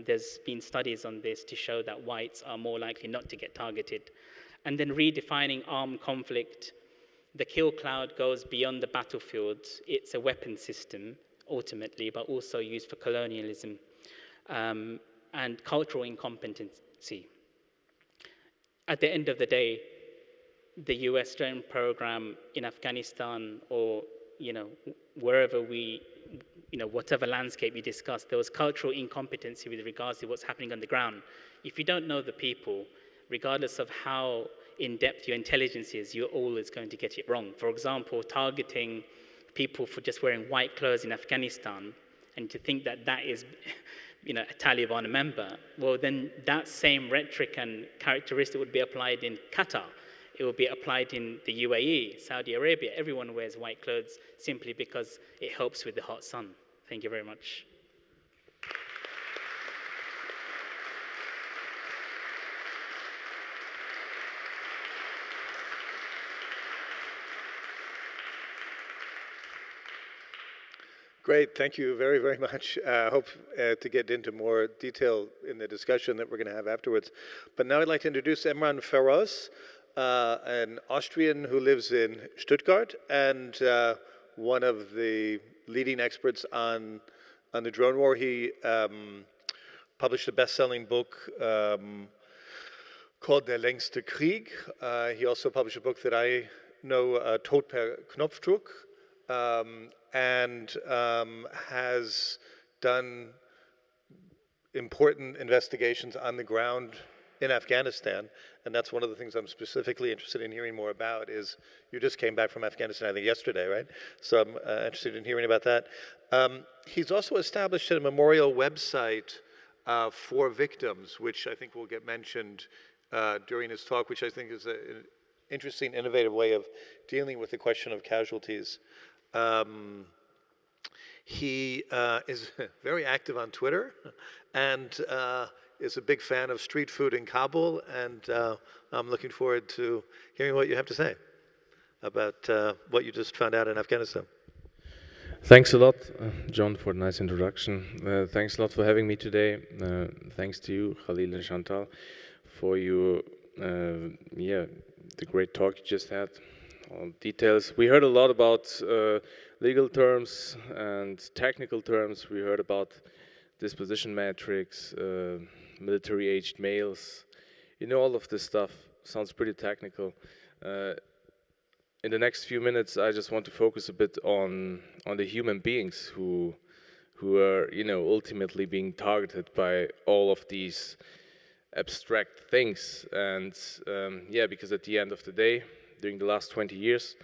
There's been studies on this to show that whites are more likely not to get targeted. And then redefining armed conflict. The kill cloud goes beyond the battlefield. It's a weapon system, ultimately, but also used for colonialism and cultural incompetency. At the end of the day, the US drone program in Afghanistan, or wherever whatever landscape you discuss, there was cultural incompetency with regards to what's happening on the ground. If you don't know the people, regardless of how in-depth your intelligence is, you're always going to get it wrong. For example, targeting people for just wearing white clothes in Afghanistan, and to think that that is a Taliban member, well, then that same rhetoric and characteristic would be applied in Qatar. It will be applied in the UAE, Saudi Arabia. Everyone wears white clothes simply because it helps with the hot sun. Thank you very much. Great, thank you very, very much. I hope to get into more detail in the discussion that we're going to have afterwards. But now I'd like to introduce Emran Feroz, an Austrian who lives in Stuttgart and one of the leading experts on the drone war. He published a best-selling book called Der längste Krieg. He also published a book that I know, Tod per Knopfdruck, and has done important investigations on the ground in Afghanistan. And that's one of the things I'm specifically interested in hearing more about. Is you just came back from Afghanistan, I think yesterday, right? So I'm interested in hearing about that. He's also established a memorial website for victims, which I think will get mentioned during his talk, which I think is an interesting, innovative way of dealing with the question of casualties. He is very active on Twitter and is a big fan of street food in Kabul, and I'm looking forward to hearing what you have to say about what you just found out in Afghanistan. Thanks a lot, John, for a nice introduction. Thanks a lot for having me today. Thanks to you, Khalil and Chantal, for your, the great talk you just had. All details. We heard a lot about legal terms and technical terms. We heard about disposition metrics, military-aged males. All of this stuff sounds pretty technical. In the next few minutes, I just want to focus a bit on the human beings who are, ultimately being targeted by all of these abstract things. And because at the end of the day, during the last 20 years,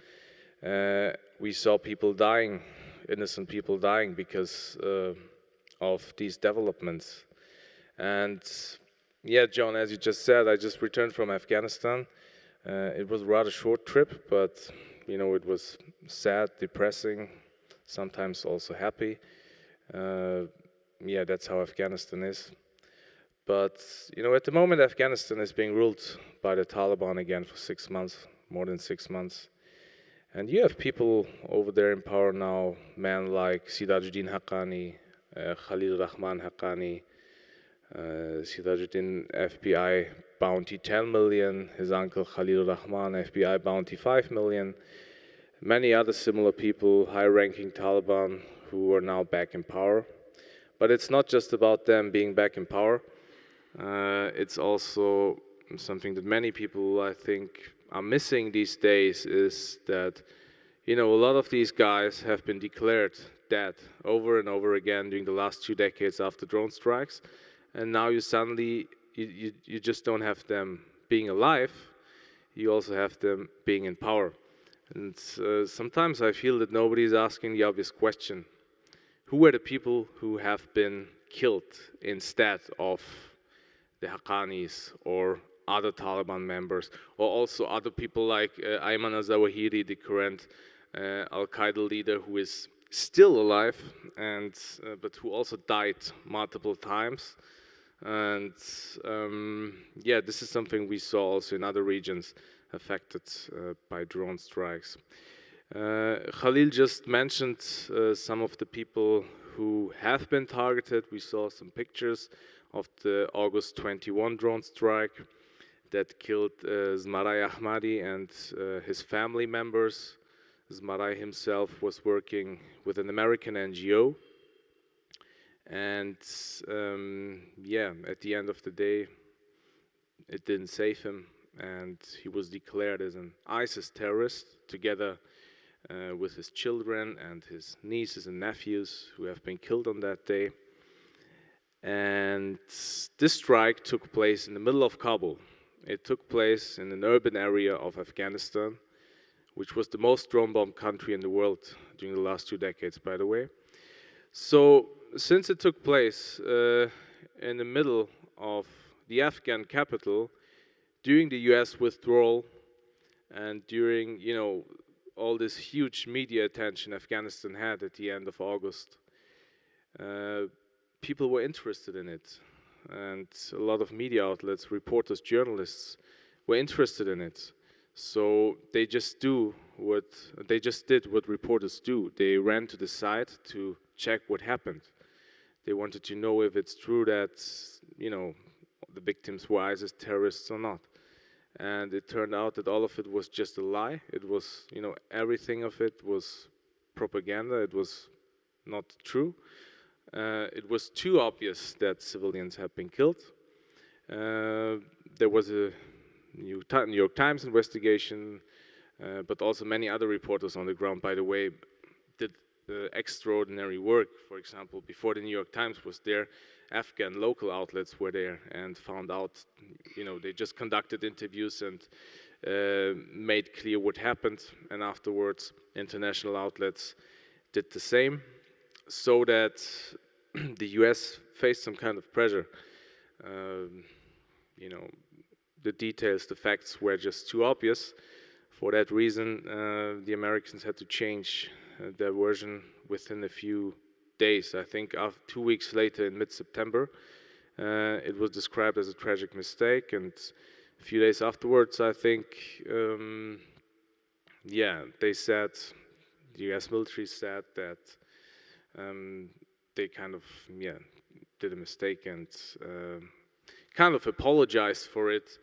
we saw people dying, innocent people dying because of these developments. And John, as you just said, I just returned from Afghanistan. It was a rather short trip, but it was sad, depressing, sometimes also happy. That's how Afghanistan is. But at the moment, Afghanistan is being ruled by the Taliban again for 6 months, more than 6 months. And you have people over there in power now, men like Sirajuddin Haqqani, Khalil Rahman Haqqani, Sirajuddin FBI bounty 10 million, his uncle Khalil Rahman FBI bounty 5 million, many other similar people, high-ranking Taliban who are now back in power. But it's not just about them being back in power. It's also something that many people, I think, are missing these days, is that, a lot of these guys have been declared dead over and over again during the last 2 decades after drone strikes. And now you suddenly, you just don't have them being alive, you also have them being in power. And sometimes I feel that nobody is asking the obvious question. Who are the people who have been killed instead of the Haqqanis or other Taliban members, or also other people like Ayman al-Zawahiri, the current Al-Qaeda leader, who is still alive, and but who also died multiple times. And this is something we saw also in other regions affected by drone strikes. Khalil just mentioned some of the people who have been targeted. We saw some pictures of the August 21 drone strike. that killed Zmarai Ahmadi and his family members. Zmarai himself was working with an American NGO. And yeah, at the end of the day, it didn't save him, and he was declared as an ISIS terrorist together with his children and his nieces and nephews who have been killed on that day. And this strike took place in the middle of Kabul. It took place in an urban area of Afghanistan, which was the most drone-bombed country in the world during the last 2 decades, by the way. So, since it took place in the middle of the Afghan capital, during the US withdrawal and during, you know, all this huge media attention Afghanistan had at the end of August, people were interested in it. And a lot of media outlets, reporters, journalists were interested in it. So they just did what reporters do. They ran to the site to check what happened. They wanted to know if it's true that, you know, the victims were ISIS terrorists or not. And it turned out that all of it was just a lie. It was, you know, everything of it was propaganda. It was not true. It was too obvious that civilians had been killed. There was a New York Times investigation, but also many other reporters on the ground, by the way, did extraordinary work. For example, before the New York Times was there, Afghan local outlets were there and found out, you know, they just conducted interviews and made clear what happened. And afterwards, international outlets did the same, so that the US faced some kind of pressure. You know, the details, the facts were just too obvious. For that reason, the Americans had to change their version within a few days. I think 2 weeks later, in mid-September, it was described as a tragic mistake, and a few days afterwards, I think, yeah, they said, the US military said that they kind of, yeah, did a mistake and kind of apologized for it.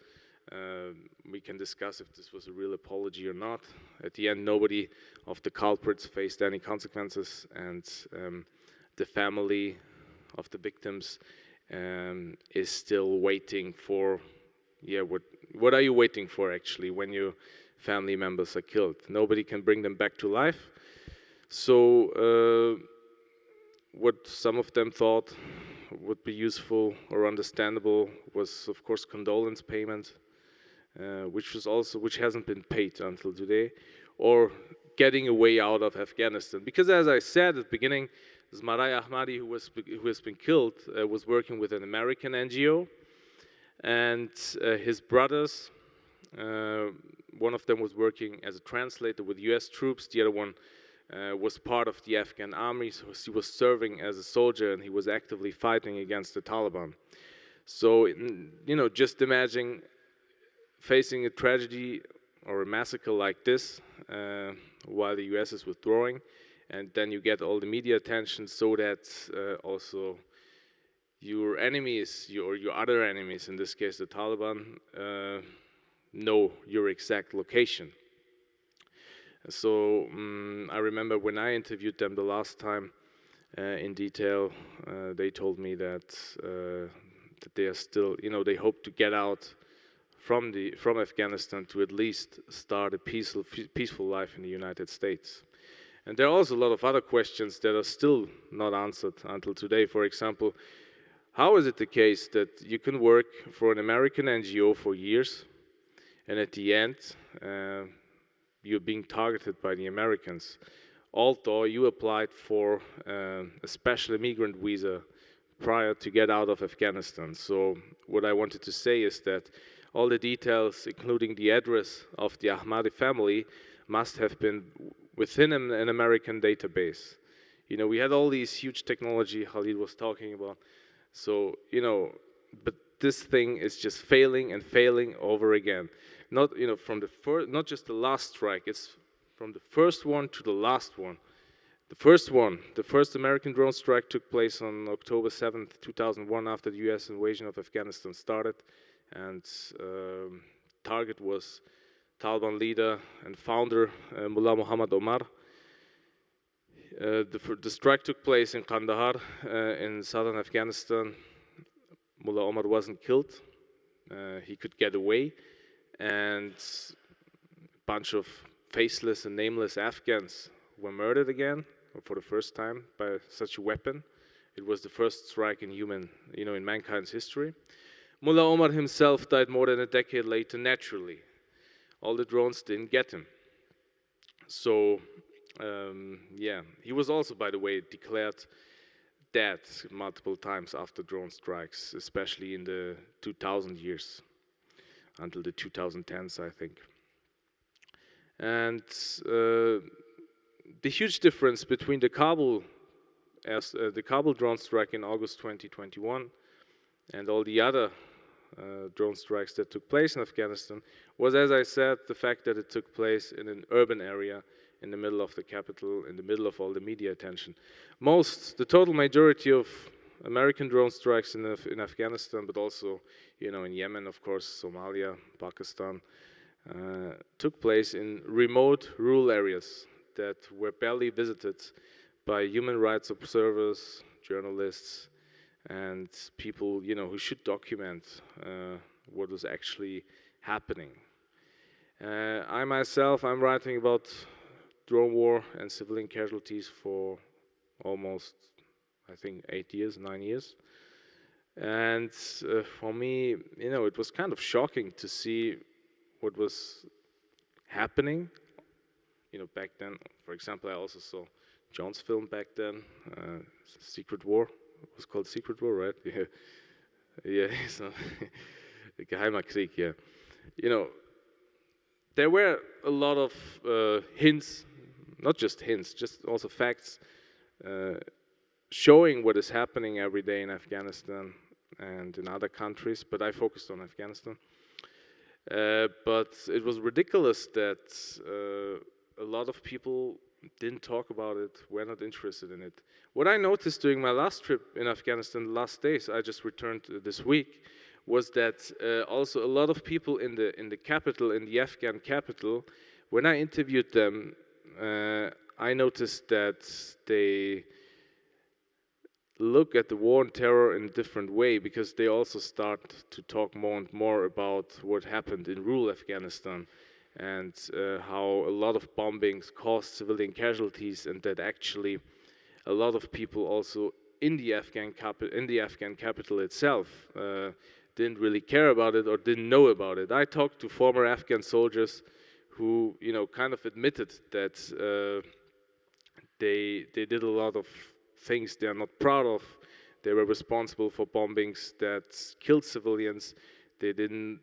We can discuss if this was a real apology or not. At the end, nobody of the culprits faced any consequences, and the family of the victims is still waiting for, yeah, what are you waiting for actually when your family members are killed? Nobody can bring them back to life. So what some of them thought would be useful or understandable was, of course, condolence payment, which hasn't been paid until today, or getting a way out of Afghanistan. Because as I said at the beginning, Zmarai Ahmadi, who has been killed, was working with an American NGO, and his brothers, one of them was working as a translator with US troops, the other one was part of the Afghan army, so he was serving as a soldier and he was actively fighting against the Taliban. So, you know, just imagine facing a tragedy or a massacre like this while the US is withdrawing, and then you get all the media attention so that also your enemies, or your other enemies, in this case the Taliban, know your exact location. So I remember when I interviewed them the last time in detail, they told me that they are still, you know, they hope to get out from Afghanistan to at least start a peaceful life in the United States. And there are also a lot of other questions that are still not answered until today. For example, how is it the case that you can work for an American NGO for years, and at the end, you're being targeted by the Americans, although you applied for a special immigrant visa prior to get out of Afghanistan? So what I wanted to say is that all the details, including the address of the Ahmadi family, must have been within an American database. You know, we had all these huge technology Khalid was talking about. So, you know, but this thing is just failing and failing over again. Not, you know, from the first, not just the last strike, it's from the first one to the last one. The first American drone strike took place on October 7th, 2001, after the US invasion of Afghanistan started. and target was Taliban leader and founder Mullah Muhammad Omar. The strike took place in Kandahar in southern Afghanistan. Mullah Omar wasn't killed. He could get away, and a bunch of faceless and nameless Afghans were murdered again for the first time by such a weapon. It was the first strike in in mankind's history. Mullah Omar himself died more than a decade later naturally. All the drones didn't get him. So, yeah, he was also, by the way, declared dead multiple times after drone strikes, especially in the 2000 years, until the 2010s, I think. And the huge difference between the Kabul drone strike in August 2021 and all the other drone strikes that took place in Afghanistan was, as I said, the fact that it took place in an urban area in the middle of the capital, in the middle of all the media attention. The total majority of American drone strikes in Afghanistan, but also, in Yemen, of course, Somalia, Pakistan, took place in remote rural areas that were barely visited by human rights observers, journalists, and people, who should document what was actually happening. I myself, I'm writing about drone war and civilian casualties for almost, I think, 9 years. And for me, it was kind of shocking to see what was happening. Back then, for example, I also saw John's film back then, Secret War. It was called Secret War, right? Yeah, yeah. So, Geheimer Krieg. Yeah. There were a lot of hints, not just hints, just also facts, showing what is happening every day in Afghanistan and in other countries. But I focused on Afghanistan. But it was ridiculous that a lot of people didn't talk about it, were not interested in it. What I noticed during my last trip in Afghanistan, the last days, I just returned this week, was that also a lot of people in the capital, in the Afghan capital, when I interviewed them, I noticed that they look at the war and terror in a different way, because they also start to talk more and more about what happened in rural Afghanistan and how a lot of bombings caused civilian casualties, and that actually a lot of people also in the Afghan capital itself didn't really care about it or didn't know about it. I talked to former Afghan soldiers who, kind of admitted that they did a lot of things they are not proud of. They were responsible for bombings that killed civilians. They didn't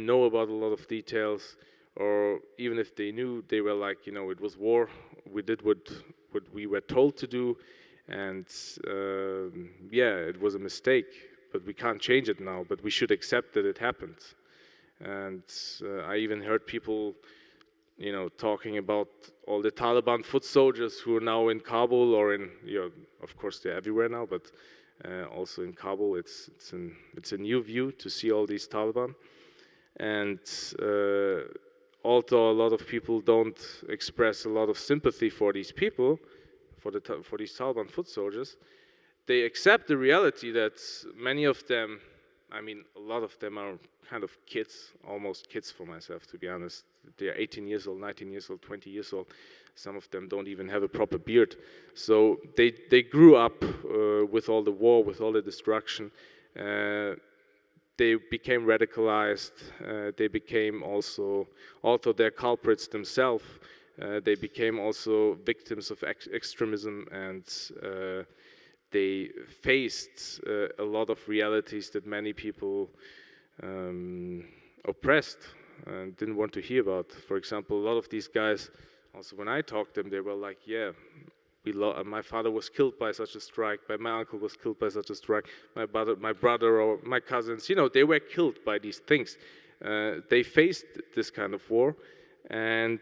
know about a lot of details, or even if they knew, they were like, it was war. We did what we were told to do, and yeah, it was a mistake, but we can't change it now, but we should accept that it happened. And I even heard people talking about all the Taliban foot soldiers who are now in Kabul, or in, of course they're everywhere now, but also in Kabul. It's a new view to see all these Taliban. And although a lot of people don't express a lot of sympathy for these people, for these Taliban foot soldiers, they accept the reality that many of them, I mean, a lot of them are kind of kids, almost kids for myself, to be honest. They're 18 years old, 19 years old, 20 years old. Some of them don't even have a proper beard. So they grew up with all the war, with all the destruction. They became radicalized. They became also, although they're culprits themselves, they became also victims of extremism, and they faced a lot of realities that many people oppressed and didn't want to hear about. For example, a lot of these guys, also when I talked to them, they were like, yeah, my father was killed by such a strike, my uncle was killed by such a strike, my brother or my cousins, they were killed by these things. They faced this kind of war, and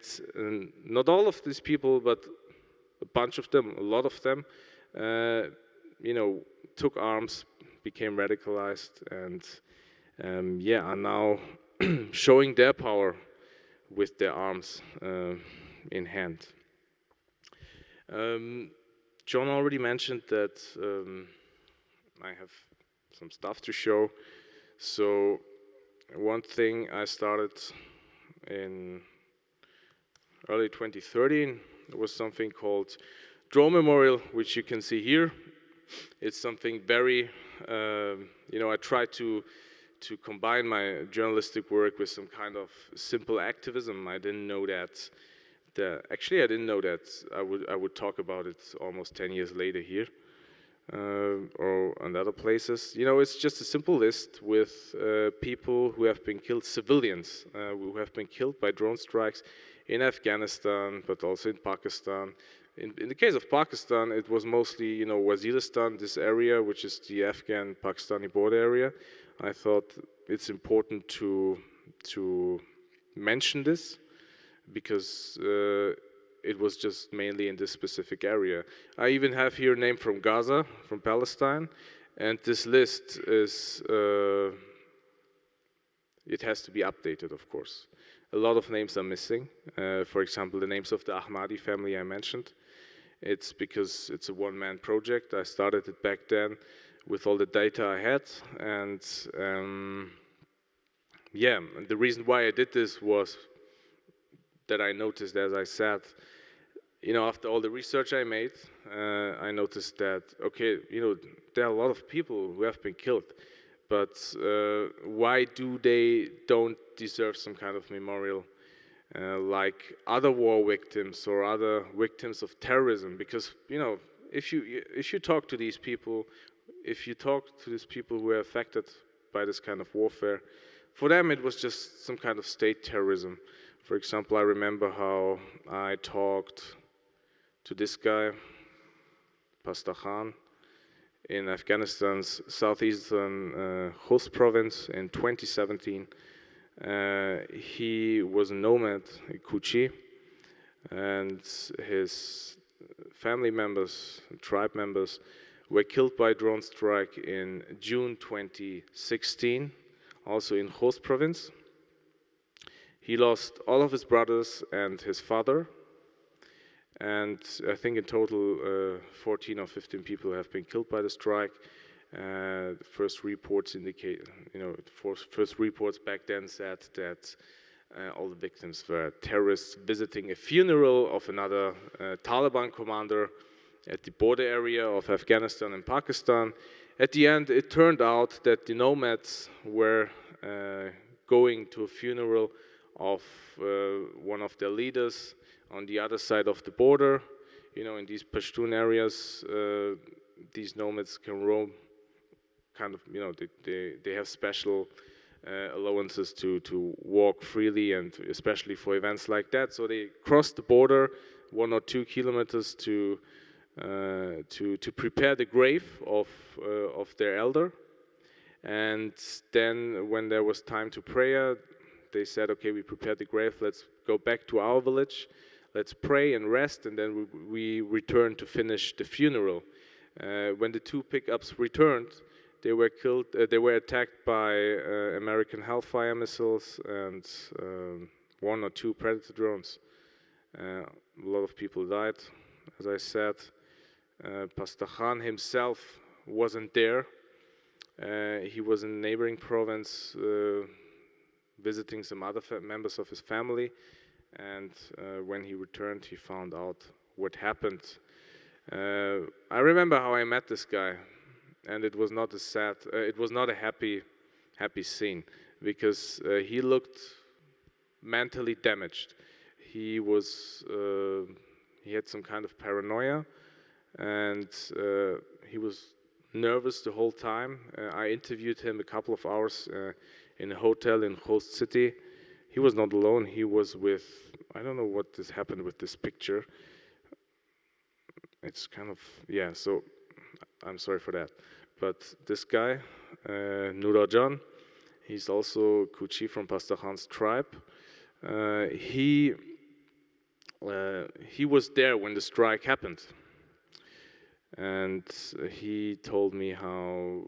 not all of these people, but a bunch of them, a lot of them, took arms, became radicalized, and yeah, are now showing their power with their arms in hand. John already mentioned that I have some stuff to show. So one thing I started in early 2013 was something called Drone Memorial, which you can see here. It's something very, you know, I tried to combine my journalistic work with some kind of simple activism. I didn't know that. Actually, I didn't know that I would talk about it almost 10 years later here or in other places. You know, it's just a simple list with people who have been killed, civilians who have been killed by drone strikes in Afghanistan, but also in Pakistan. In the case of Pakistan, it was mostly, you know, Waziristan, this area, which is the Afghan-Pakistani border area. I thought it's important to mention this because it was just mainly in this specific area. I even have here a name from Gaza, from Palestine, and this list is, it has to be updated, of course. A lot of names are missing. For example, the names of the Ahmadi family I mentioned. It's because it's a one-man project. I started it back then with all the data I had, and yeah, the reason why I did this was that I noticed, as I said, you know, after all the research I made, I noticed that, okay, you know, there are a lot of people who have been killed, but why do they don't deserve some kind of memorial like other war victims or other victims of terrorism? Because, you know, if you talk to these people, who are affected by this kind of warfare, for them it was just some kind of state terrorism. For example, I remember how I talked to this guy, Pastor Khan, in Afghanistan's southeastern Khost province in 2017. He was a nomad, a Kuchi, and his family members, tribe members, were killed by drone strike in June 2016, also in Khost province. He lost all of his brothers and his father, and I think in total 14 or 15 people have been killed by the strike. First reports indicate, you know, first reports back then said that all the victims were terrorists visiting a funeral of another Taliban commander at the border area of Afghanistan and Pakistan. At the end, it turned out that the nomads were going to a funeral of one of their leaders on the other side of the border. You know, in these Pashtun areas, these nomads can roam kind of, you know, they have special allowances to walk freely, and especially for events like that. So they cross the border 1 or 2 kilometers to prepare the grave of their elder. And then when there was time to prayer, they said, okay, we prepared the grave, let's go back to our village, let's pray and rest, and then we return to finish the funeral. When the 2 pickups returned, they were killed, they were attacked by American Hellfire missiles and 1 or 2 Predator drones. A lot of people died, as I said. Pastor Khan himself wasn't there. He was in a neighboring province visiting some other members of his family, and when he returned, he found out what happened. I remember how I met this guy, and it was not a sad, it was not a happy scene, because he looked mentally damaged. He was, he had some kind of paranoia, and he was nervous the whole time. I interviewed him a couple of hours in a hotel in Khost city. He was not alone. He was with, I don't know what has happened with this picture. It's kind of, yeah, so I'm sorry for that. But this guy, Nurajan, he's also Kuchi from Pastor Khan's tribe. He was there when the strike happened. And he told me how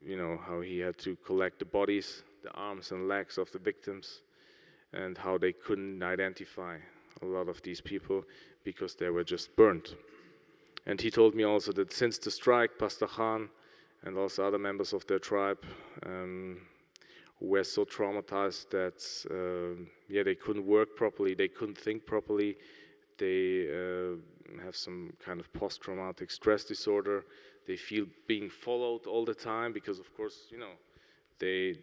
you know, how he had to collect the bodies, the arms and legs of the victims, and how they couldn't identify a lot of these people because they were just burnt. And he told me also that since the strike, Pastor Khan and also other members of their tribe were so traumatized that yeah, they couldn't work properly, they couldn't think properly, they have some kind of post-traumatic stress disorder, they feel being followed all the time because, of course, you know, they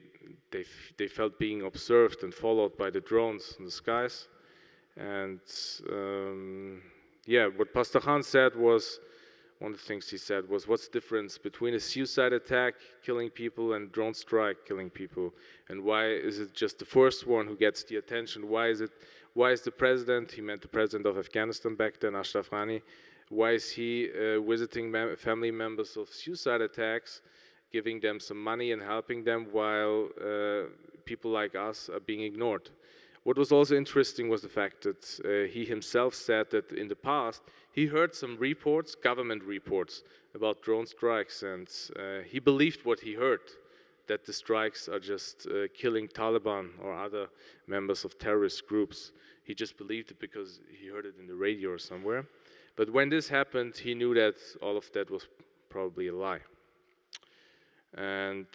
felt being observed and followed by the drones in the skies. And yeah, what Pastor Khan said was, one of the things he said was, what's the difference between a suicide attack killing people and drone strike killing people? And why is it just the first one who gets the attention? Why is the president, he meant the president of Afghanistan back then, Ashraf Ghani, why is he visiting family members of suicide attacks, giving them some money and helping them while people like us are being ignored? What was also interesting was the fact that he himself said that in the past he heard some reports, government reports, about drone strikes, and he believed what he heard, that the strikes are just killing Taliban or other members of terrorist groups. He just believed it because he heard it in the radio or somewhere. But when this happened, he knew that all of that was probably a lie. And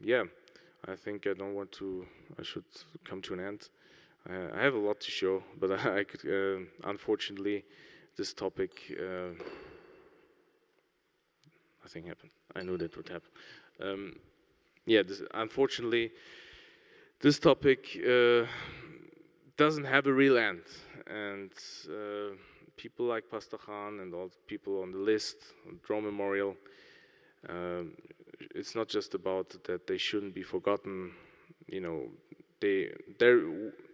yeah, I think I should come to an end. I have a lot to show, but I could, unfortunately, this topic, nothing happened. I knew that would happen. Yeah, unfortunately, this topic doesn't have a real end. And people like Pastor Khan and all the people on the list, Drone Memorial, it's not just about that they shouldn't be forgotten. You know,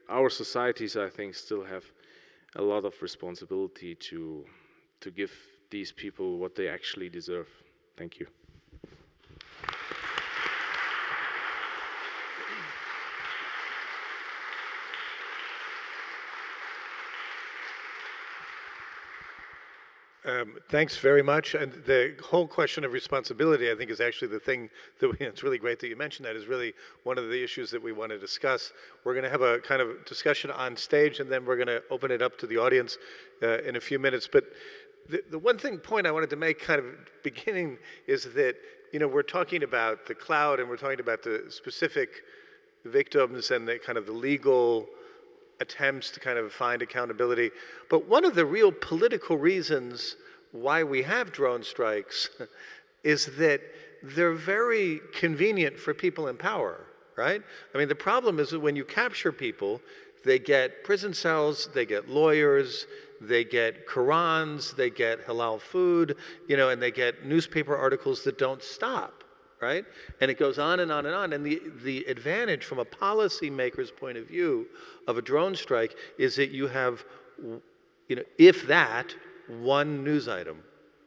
our societies, I think, still have a lot of responsibility to give these people what they actually deserve. Thank you. Thanks very much. And the whole question of responsibility, I think, is actually the thing that it's really great that you mentioned that, is really one of the issues that we want to discuss. We're going to have a kind of discussion on stage, and then we're going to open it up to the audience in a few minutes. But the one point I wanted to make kind of beginning is that, you know, we're talking about the cloud, and we're talking about the specific victims and the kind of the legal attempts to kind of find accountability. But one of the real political reasons why we have drone strikes is that they're very convenient for people in power, right? I mean, the problem is that when you capture people, they get prison cells, they get lawyers, they get Qurans, they get halal food, you know, and they get newspaper articles that don't stop, right? And it goes on and on and on. And the advantage from a policymaker's point of view of a drone strike is that you have, you know, if that, one news item,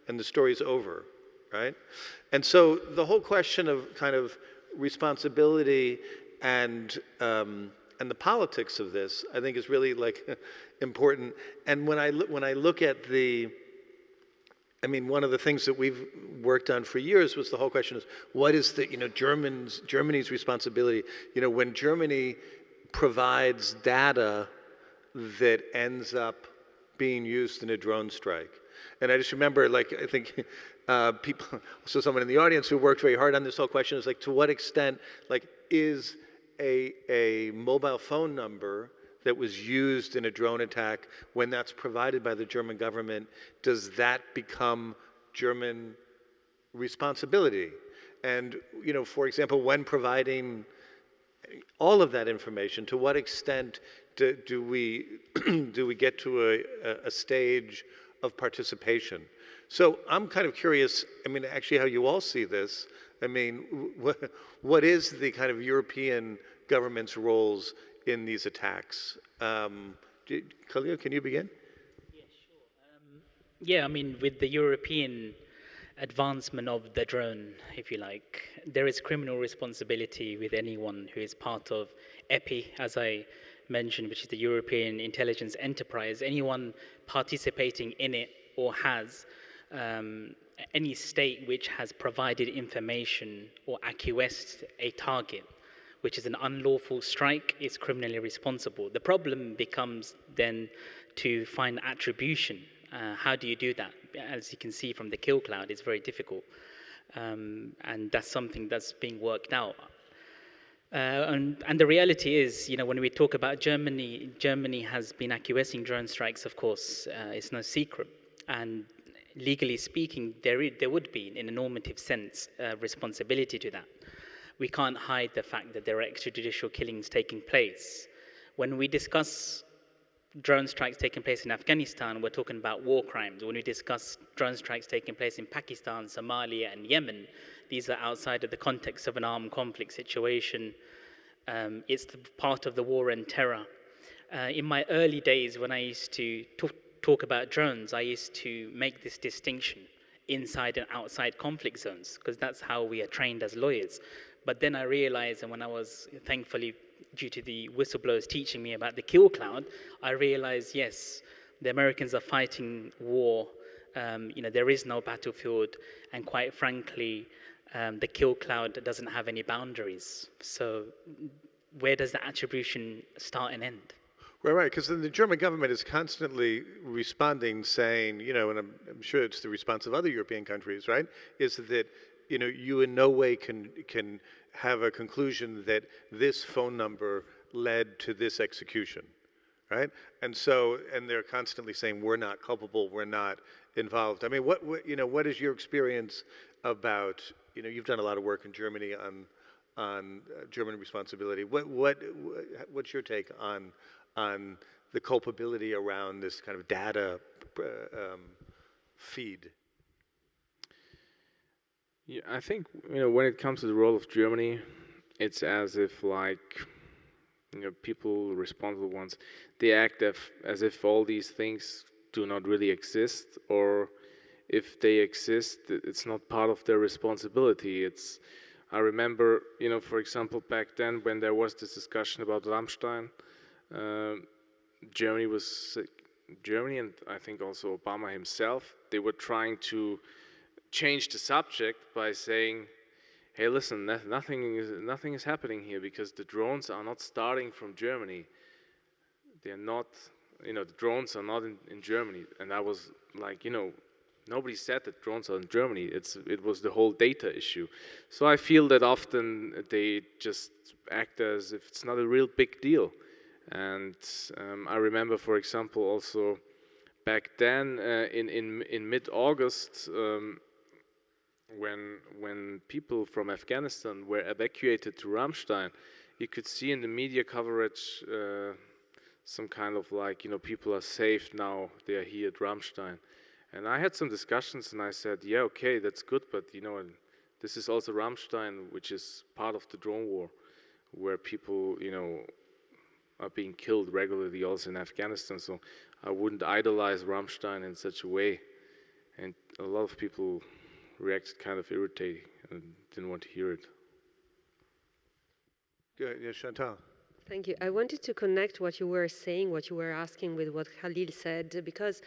and the story's over, right? And so the whole question of kind of responsibility and the politics of this, I think, is really like important. And when I look at I mean, one of the things that we've worked on for years was the whole question is, what is the, you know, Germany's responsibility? You know, when Germany provides data that ends up being used in a drone strike. And I just remember, like, I think people, so someone in the audience who worked very hard on this whole question is like, to what extent, like, is a mobile phone number that was used in a drone attack, when that's provided by the German government, does that become German responsibility? And, you know, for example, when providing all of that information, to what extent do we get to a stage of participation? So I'm kind of curious, I mean, actually how you all see this. I mean, what is the kind of European government's roles in these attacks? Khalil, can you begin? Yeah, sure. Yeah, I mean, with the European advancement of the drone, if you like, there is criminal responsibility with anyone who is part of EPI, as I mentioned, which is the European Intelligence Enterprise. Anyone participating in it or has any state which has provided information or acquiesced a target, which is an unlawful strike, is criminally responsible. The problem becomes then to find attribution. How do you do that? As you can see from the kill cloud, it's very difficult. And that's something that's being worked out. And the reality is, when we talk about Germany, Germany has been acquiescing drone strikes, of course, it's no secret. And legally speaking, there would be, in a normative sense, responsibility to that. We can't hide the fact that there are extrajudicial killings taking place. When we discuss drone strikes taking place in Afghanistan, we're talking about war crimes. When we discuss drone strikes taking place in Pakistan, Somalia, and Yemen, these are outside of the context of an armed conflict situation. It's part of the war and terror. In my early days, when I used to talk about drones, I used to make this distinction inside and outside conflict zones, because that's how we are trained as lawyers. But then I realized, and when I was, thankfully, due to the whistleblowers teaching me about the kill cloud, I realized, yes, the Americans are fighting war. There is no battlefield, and quite frankly, the kill cloud doesn't have any boundaries. So where does the attribution start and end? Right, because the German government is constantly responding, saying, and I'm sure it's the response of other European countries, right, is that, you in no way can have a conclusion that this phone number led to this execution, right? And they're constantly saying, we're not culpable, we're not involved. I mean, what is your experience about, you've done a lot of work in Germany on German responsibility. What's your take on the culpability around this kind of data feed? Yeah, I think when it comes to the role of Germany, it's as if people, responsible ones, they act as if all these things do not really exist, or if they exist, it's not part of their responsibility. I remember, for example, back then when there was this discussion about Ramstein, Germany and I think also Obama himself, they were trying to change the subject by saying, hey, listen, nothing is happening here because the drones are not starting from Germany. They're not, the drones are not in Germany. And I was like, nobody said that drones are in Germany. It was the whole data issue. So I feel that often they just act as if it's not a real big deal. And I remember, for example, also back then in mid-August, when people from Afghanistan were evacuated to Ramstein, you could see in the media coverage some kind of people are safe now, they are here at Ramstein. And I had some discussions and I said, yeah, okay, that's good, but this is also Ramstein, which is part of the drone war, where people, are being killed regularly also in Afghanistan. So I wouldn't idolize Ramstein in such a way. And a lot of people reacted kind of irritated and didn't want to hear it. Good, yeah, Chantal. Thank you. I wanted to connect what you were saying, what you were asking with what Khalil said, because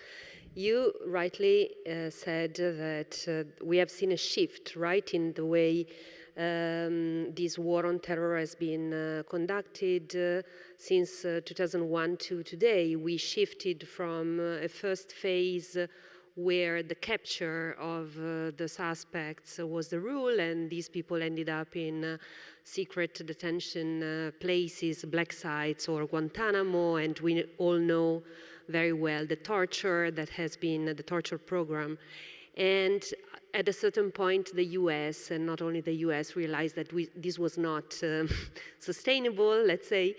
you rightly said that we have seen a shift, right, in the way this war on terror has been conducted since 2001 to today. We shifted from a first phase where the capture of the suspects was the rule, and these people ended up in secret detention places, black sites or Guantanamo, and we all know very well the torture that has been the torture program. And at a certain point, the US, and not only the US, realized that this was not sustainable, let's say,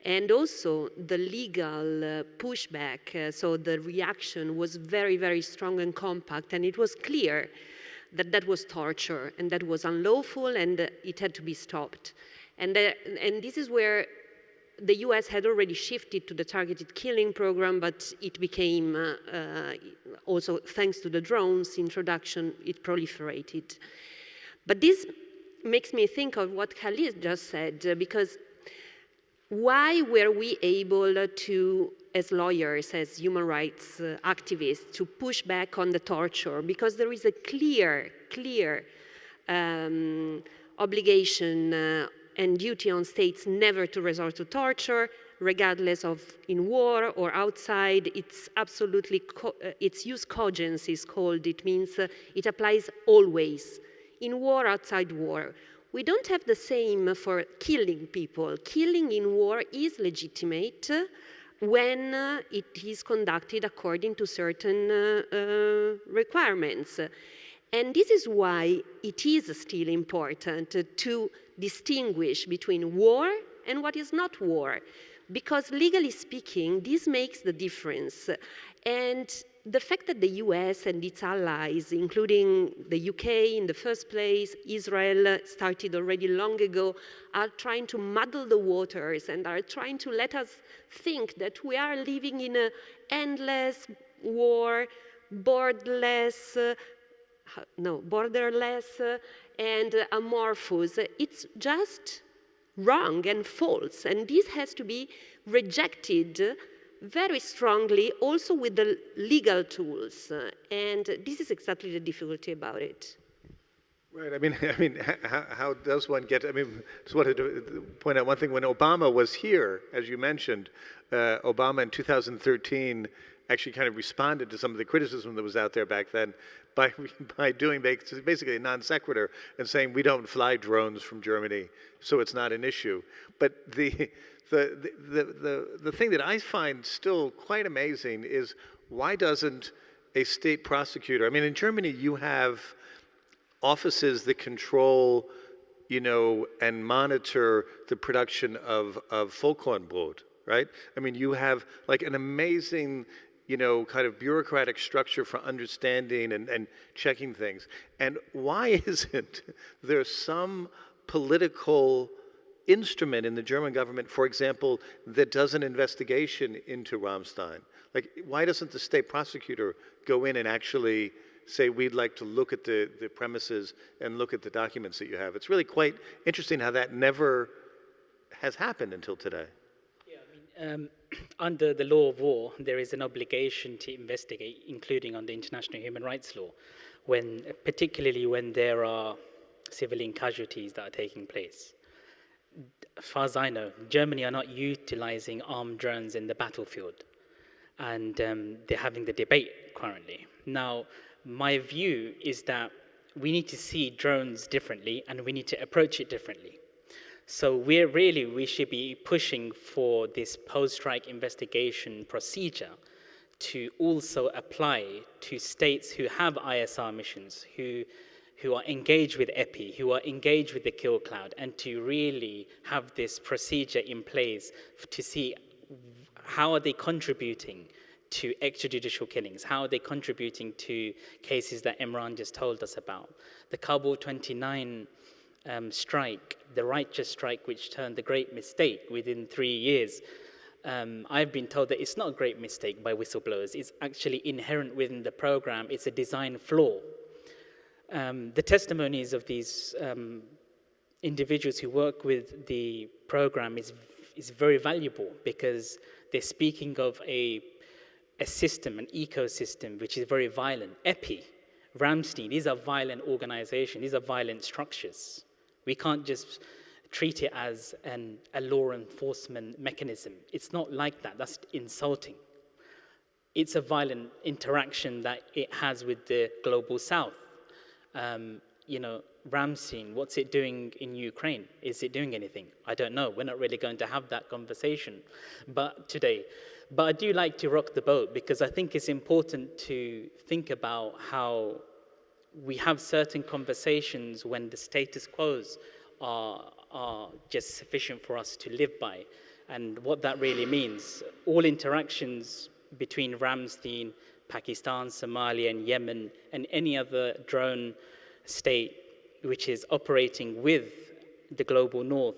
and also the legal pushback, so the reaction was very, very strong and compact, and it was clear that that was torture, and that was unlawful, and it had to be stopped. And this is where the US had already shifted to the targeted killing program, but it became, also thanks to the drones introduction, it proliferated. But this makes me think of what Khalil just said, because why were we able to as lawyers, as human rights activists, to push back on the torture, because there is a clear obligation and duty on states never to resort to torture, regardless of in war or outside. It's absolutely, its use cogens is called. It means it applies always, in war, outside war. We don't have the same for killing people. Killing in war is legitimate when it is conducted according to certain requirements. And this is why it is still important to distinguish between war and what is not war. Because legally speaking, this makes the difference. And the fact that the US and its allies, including the UK in the first place, Israel started already long ago, are trying to muddle the waters and are trying to let us think that we are living in an endless war, borderless and amorphous. It's just wrong and false, and this has to be rejected very strongly, also with the legal tools, and this is exactly the difficulty about it. Right. I mean, how does one get? I mean, just wanted to point out one thing. When Obama was here, as you mentioned, Obama in 2013 actually kind of responded to some of the criticism that was out there back then by doing basically a non sequitur and saying we don't fly drones from Germany, so it's not an issue. But the thing that I find still quite amazing is why doesn't a state prosecutor? I mean, in Germany you have offices that control, and monitor the production of Vollkornbrot, right? I mean, you have like an amazing, kind of bureaucratic structure for understanding and checking things. And why isn't there some political instrument in the German government, for example, that does an investigation into Ramstein? Like, why doesn't the state prosecutor go in and actually say, we'd like to look at the premises and look at the documents that you have? It's really quite interesting how that never has happened until today. Yeah, I mean, under the law of war, there is an obligation to investigate, including under international human rights law, particularly when there are civilian casualties that are taking place. As far as I know, Germany are not utilizing armed drones in the battlefield, and they're having the debate currently. Now, my view is that we need to see drones differently and we need to approach it differently. So we should be pushing for this post-strike investigation procedure to also apply to states who have ISR missions, who are engaged with EPI, who are engaged with the kill cloud, and to really have this procedure in place to see how are they contributing to extrajudicial killings, how are they contributing to cases that Emran just told us about. The Kabul 29 strike, the righteous strike which turned the great mistake within 3 years. I've been told that it's not a great mistake by whistleblowers. It's actually inherent within the program. It's a design flaw. The testimonies of these individuals who work with the program is very valuable because they're speaking of a system, an ecosystem, which is very violent. EPI, Ramstein, these are violent organizations, these are violent structures. We can't just treat it as a law enforcement mechanism. It's not like that, that's insulting. It's a violent interaction that it has with the global south. Ramstein, what's it doing in Ukraine? Is it doing anything? I don't know. We're not really going to have that conversation today. But I do like to rock the boat because I think it's important to think about how we have certain conversations when the status quos are just sufficient for us to live by. And what that really means, all interactions between Ramstein, Pakistan, Somalia, and Yemen, and any other drone state which is operating with the global north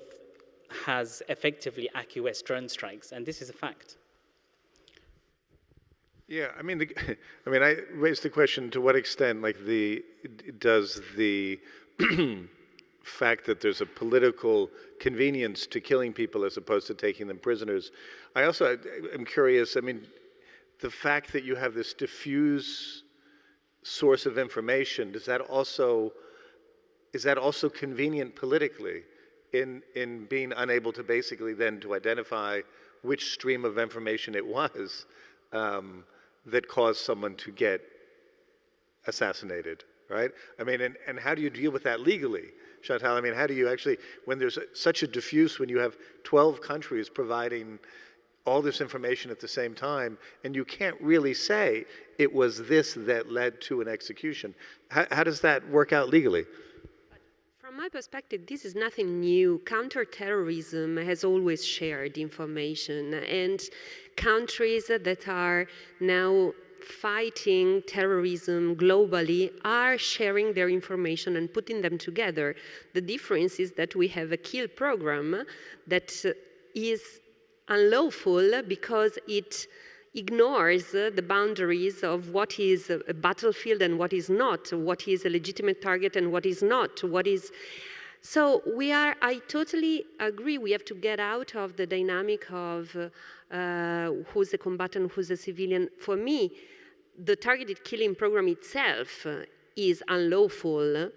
has effectively acquiesced drone strikes, and this is a fact. Yeah, I mean, I raised the question: to what extent, does the fact that there's a political convenience to killing people as opposed to taking them prisoners. I also am curious, I mean, the fact that you have this diffuse source of information, is that also convenient politically in being unable to basically then to identify which stream of information it was that caused someone to get assassinated, right? I mean, and how do you deal with that legally? Chantal, I mean, how do you actually, when there's such a diffuse, when you have 12 countries providing all this information at the same time, and you can't really say it was this that led to an execution. How does that work out legally? From my perspective, this is nothing new. Counterterrorism has always shared information, and countries that are now fighting terrorism globally are sharing their information and putting them together. The difference is that we have a kill program that is unlawful because it ignores the boundaries of what is a battlefield and what is not, what is a legitimate target and what is not, what is... So I totally agree, we have to get out of the dynamic of who's a combatant, who's a civilian. For me, the targeted killing program itself is unlawful,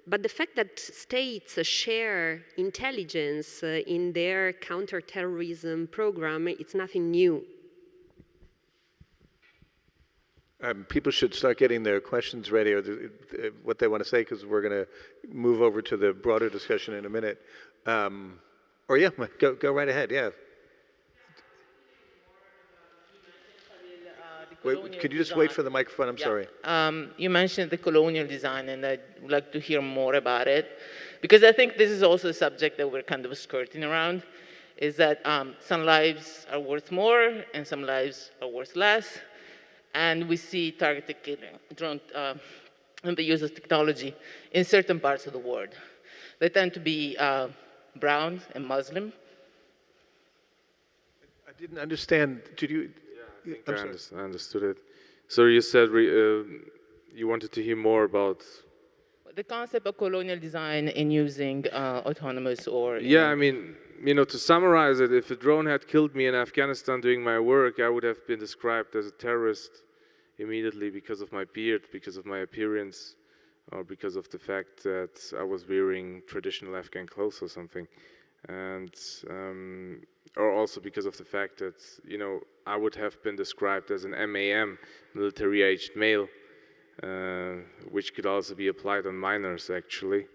but the fact that states share intelligence in their counterterrorism program, it's nothing new. People should start getting their questions ready or what they want to say, because we're going to move over to the broader discussion in a minute. Or yeah, go right ahead, yeah. Wait, could you just wait for the microphone? I'm sorry. You mentioned the colonial design, and I'd like to hear more about it, because I think this is also a subject that we're kind of skirting around, is that some lives are worth more and some lives are worth less. And we see targeted killing and the use of technology in certain parts of the world. They tend to be brown and Muslim. I didn't understand. Did you? Yeah, I think I understood it. So you said you wanted to hear more about the concept of colonial design in using autonomous or... Yeah, I mean, to summarize it, if a drone had killed me in Afghanistan doing my work, I would have been described as a terrorist immediately because of my beard, because of my appearance, or because of the fact that I was wearing traditional Afghan clothes or something. And, or also because of the fact that, I would have been described as an MAM, military-aged male, which could also be applied on minors, actually.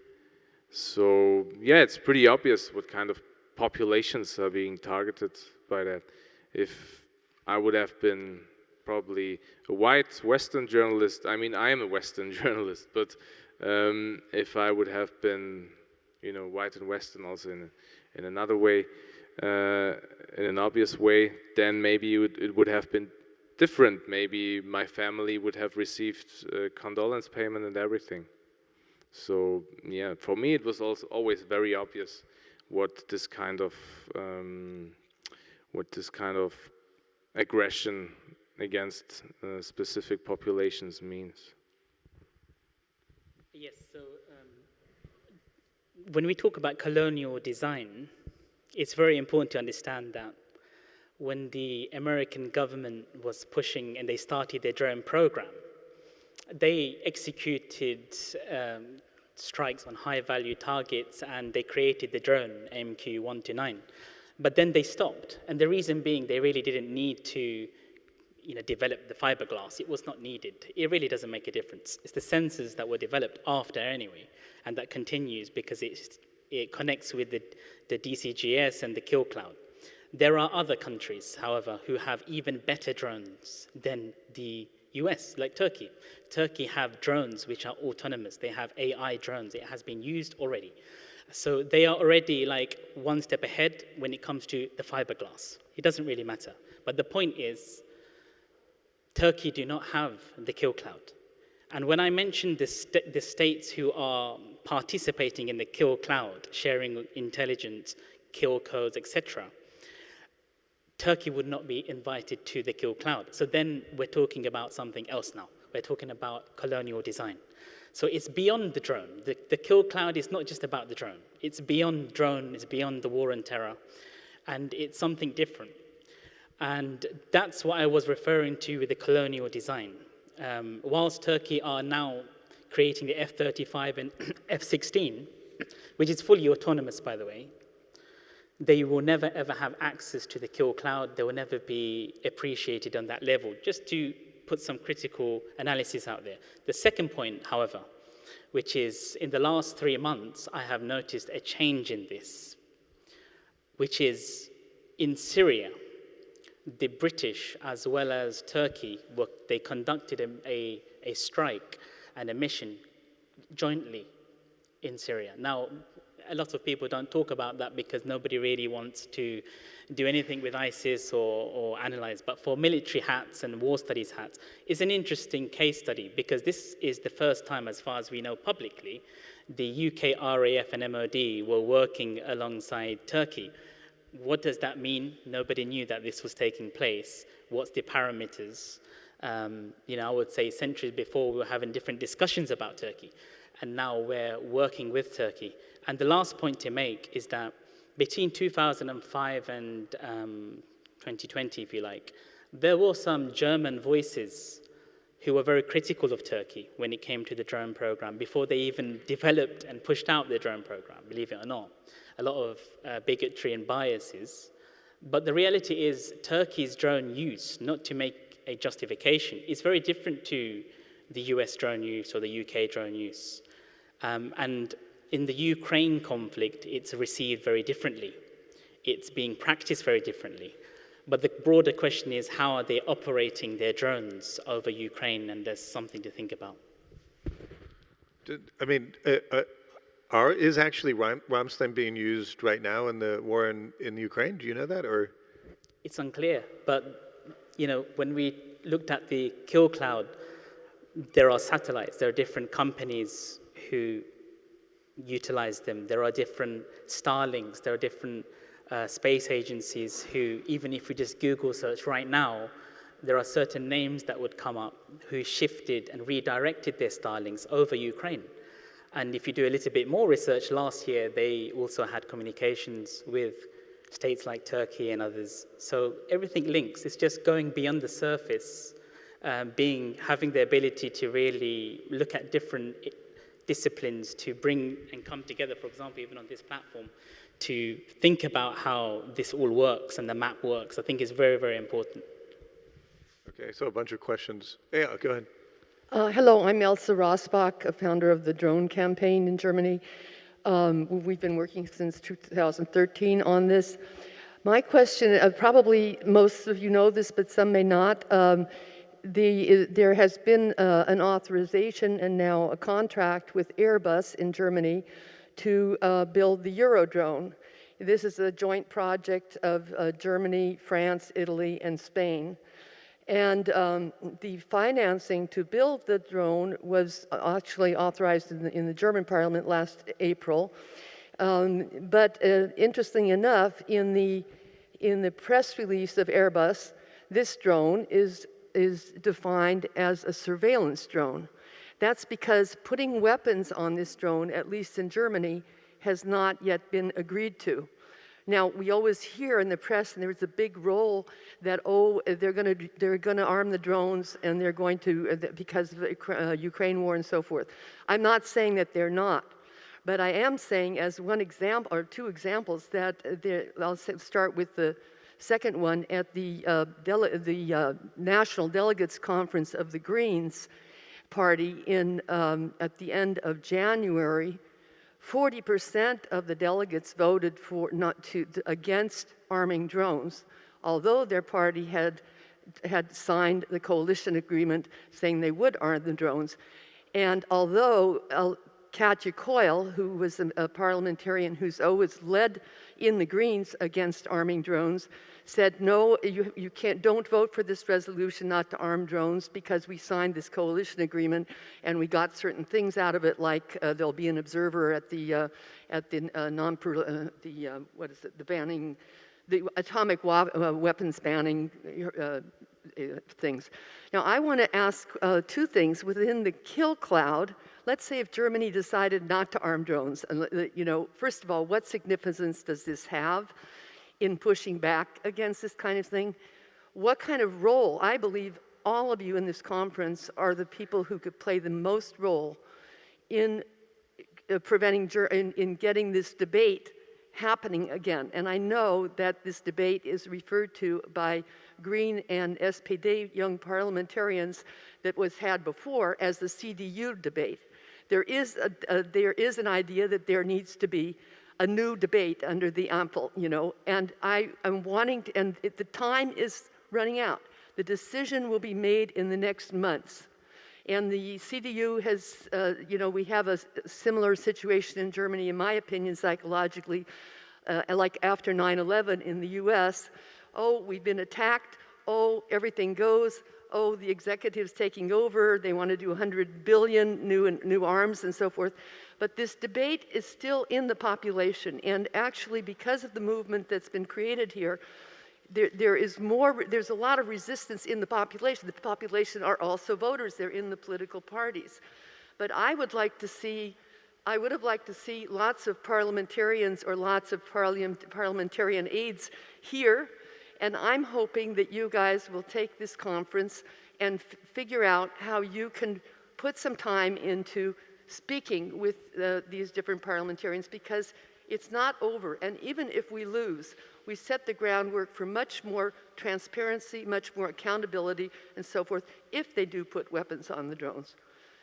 So, yeah, it's pretty obvious what kind of populations are being targeted by that. If I would have been probably a white Western journalist, I mean, I am a Western journalist, but if I would have been, white and Western also in another way, in an obvious way, then maybe it would have been different. Maybe my family would have received condolence payment and everything. So, yeah, for me it was also always very obvious what this kind of aggression against specific populations means. Yes, so when we talk about colonial design, it's very important to understand that when the American government was pushing and they started their drone program, they executed strikes on high-value targets, and they created the drone MQ-129. But then they stopped, and the reason being they really didn't need to develop the fiberglass. It was not needed. It really doesn't make a difference. It's the sensors that were developed after anyway, and that continues because it connects with the DCGS and the kill cloud. There are other countries, however, who have even better drones than the US, like Turkey. Turkey have drones which are autonomous. They have AI drones. It has been used already. So they are already like one step ahead when it comes to the fiberglass. It doesn't really matter. But the point is, Turkey do not have the kill cloud. And when I mentioned the states who are participating in the kill cloud, sharing intelligence, kill codes, etc., Turkey would not be invited to the kill cloud. So then we're talking about something else now. We're talking about colonial design. So it's beyond the drone. The kill cloud is not just about the drone. It's beyond drone, it's beyond the war on terror, and it's something different. And that's what I was referring to with the colonial design. Whilst Turkey are now creating the F-35 and F-16, which is fully autonomous, by the way, they will never ever have access to the kill cloud. They will never be appreciated on that level, just to put some critical analysis out there. The second point, however, which is in the last 3 months, I have noticed a change in this, which is in Syria, the British as well as Turkey, they conducted a strike and a mission jointly in Syria. Now, a lot of people don't talk about that because nobody really wants to do anything with ISIS or analyze. But for military hats and war studies hats, it's an interesting case study because this is the first time, as far as we know publicly, the UK RAF and MOD were working alongside Turkey. What does that mean? Nobody knew that this was taking place. What's the parameters? I would say centuries before we were having different discussions about Turkey, and now we're working with Turkey. And the last point to make is that between 2005 and 2020, if you like, there were some German voices who were very critical of Turkey when it came to the drone program, before they even developed and pushed out the drone program, believe it or not. A lot of bigotry and biases. But the reality is Turkey's drone use, not to make a justification, is very different to the US drone use or the UK drone use. And in the Ukraine conflict, it's received very differently. It's being practiced very differently. But the broader question is, how are they operating their drones over Ukraine? And there's something to think about. Is actually Ramstein being used right now in the war in Ukraine? Do you know that, or? It's unclear, but when we looked at the kill cloud, there are satellites, there are different companies who utilize them. There are different Starlinks, there are different space agencies who, even if we just Google search right now, there are certain names that would come up who shifted and redirected their Starlinks over Ukraine. And if you do a little bit more research, last year they also had communications with states like Turkey and others. So everything links. It's just going beyond the surface, having the ability to really look at different disciplines to bring and come together, for example, even on this platform, to think about how this all works and the map works, I think is very, very important. Okay, so a bunch of questions. Yeah, go ahead. Hello, I'm Elsa Rosbach, a founder of the Drone Campaign in Germany. We've been working since 2013 on this. My question, probably most of you know this, but some may not. There has been an authorization and now a contract with Airbus in Germany to build the Eurodrone. This is a joint project of Germany, France, Italy, and Spain. And the financing to build the drone was actually authorized in the German parliament last April. But interestingly enough, in the press release of Airbus, this drone is defined as a surveillance drone. That's because putting weapons on this drone, at least in Germany, has not yet been agreed to. Now, we always hear in the press, and there's a big role that, they're going to arm the drones, and they're going to, because of the Ukraine war and so forth. I'm not saying that they're not, but I am saying, as one example, or two examples, that I'll start with the second one. At the National Delegates Conference of the Greens Party at the end of January, 40% of the delegates voted against arming drones, although their party had signed the coalition agreement saying they would arm the drones. And although Katja Coyle, who was a parliamentarian who's always led in the Greens against arming drones, said, no, you don't vote for this resolution not to arm drones because we signed this coalition agreement and we got certain things out of it, like there'll be an observer at the atomic weapons banning things. Now, I want to ask two things. Within the kill cloud, let's say if Germany decided not to arm drones, and you know, first of all, what significance does this have in pushing back against this kind of thing? What kind of role? I believe all of you in this conference are the people who could play the most role in preventing, in getting this debate happening again. And I know that this debate is referred to by Green and SPD young parliamentarians that was had before as the CDU debate. There is an idea that there needs to be a new debate under the Ampel, you know, and I am wanting to, and the time is running out. The decision will be made in the next months. And the CDU has, you know, we have a similar situation in Germany, in my opinion, psychologically, like after 9/11 in the US. Oh, we've been attacked. Oh, everything goes. Oh, the executive's taking over. They want to do 100 billion new arms and so forth. But this debate is still in the population. And actually, because of the movement that's been created here, there's a lot of resistance in the population. The population are also voters. They're in the political parties. But I would like to see, I would have liked to see lots of parliamentarians or lots of parliamentarian aides here. And I'm hoping that you guys will take this conference and figure out how you can put some time into speaking with these different parliamentarians, because it's not over. And even if we lose, we set the groundwork for much more transparency, much more accountability, and so forth, if they do put weapons on the drones.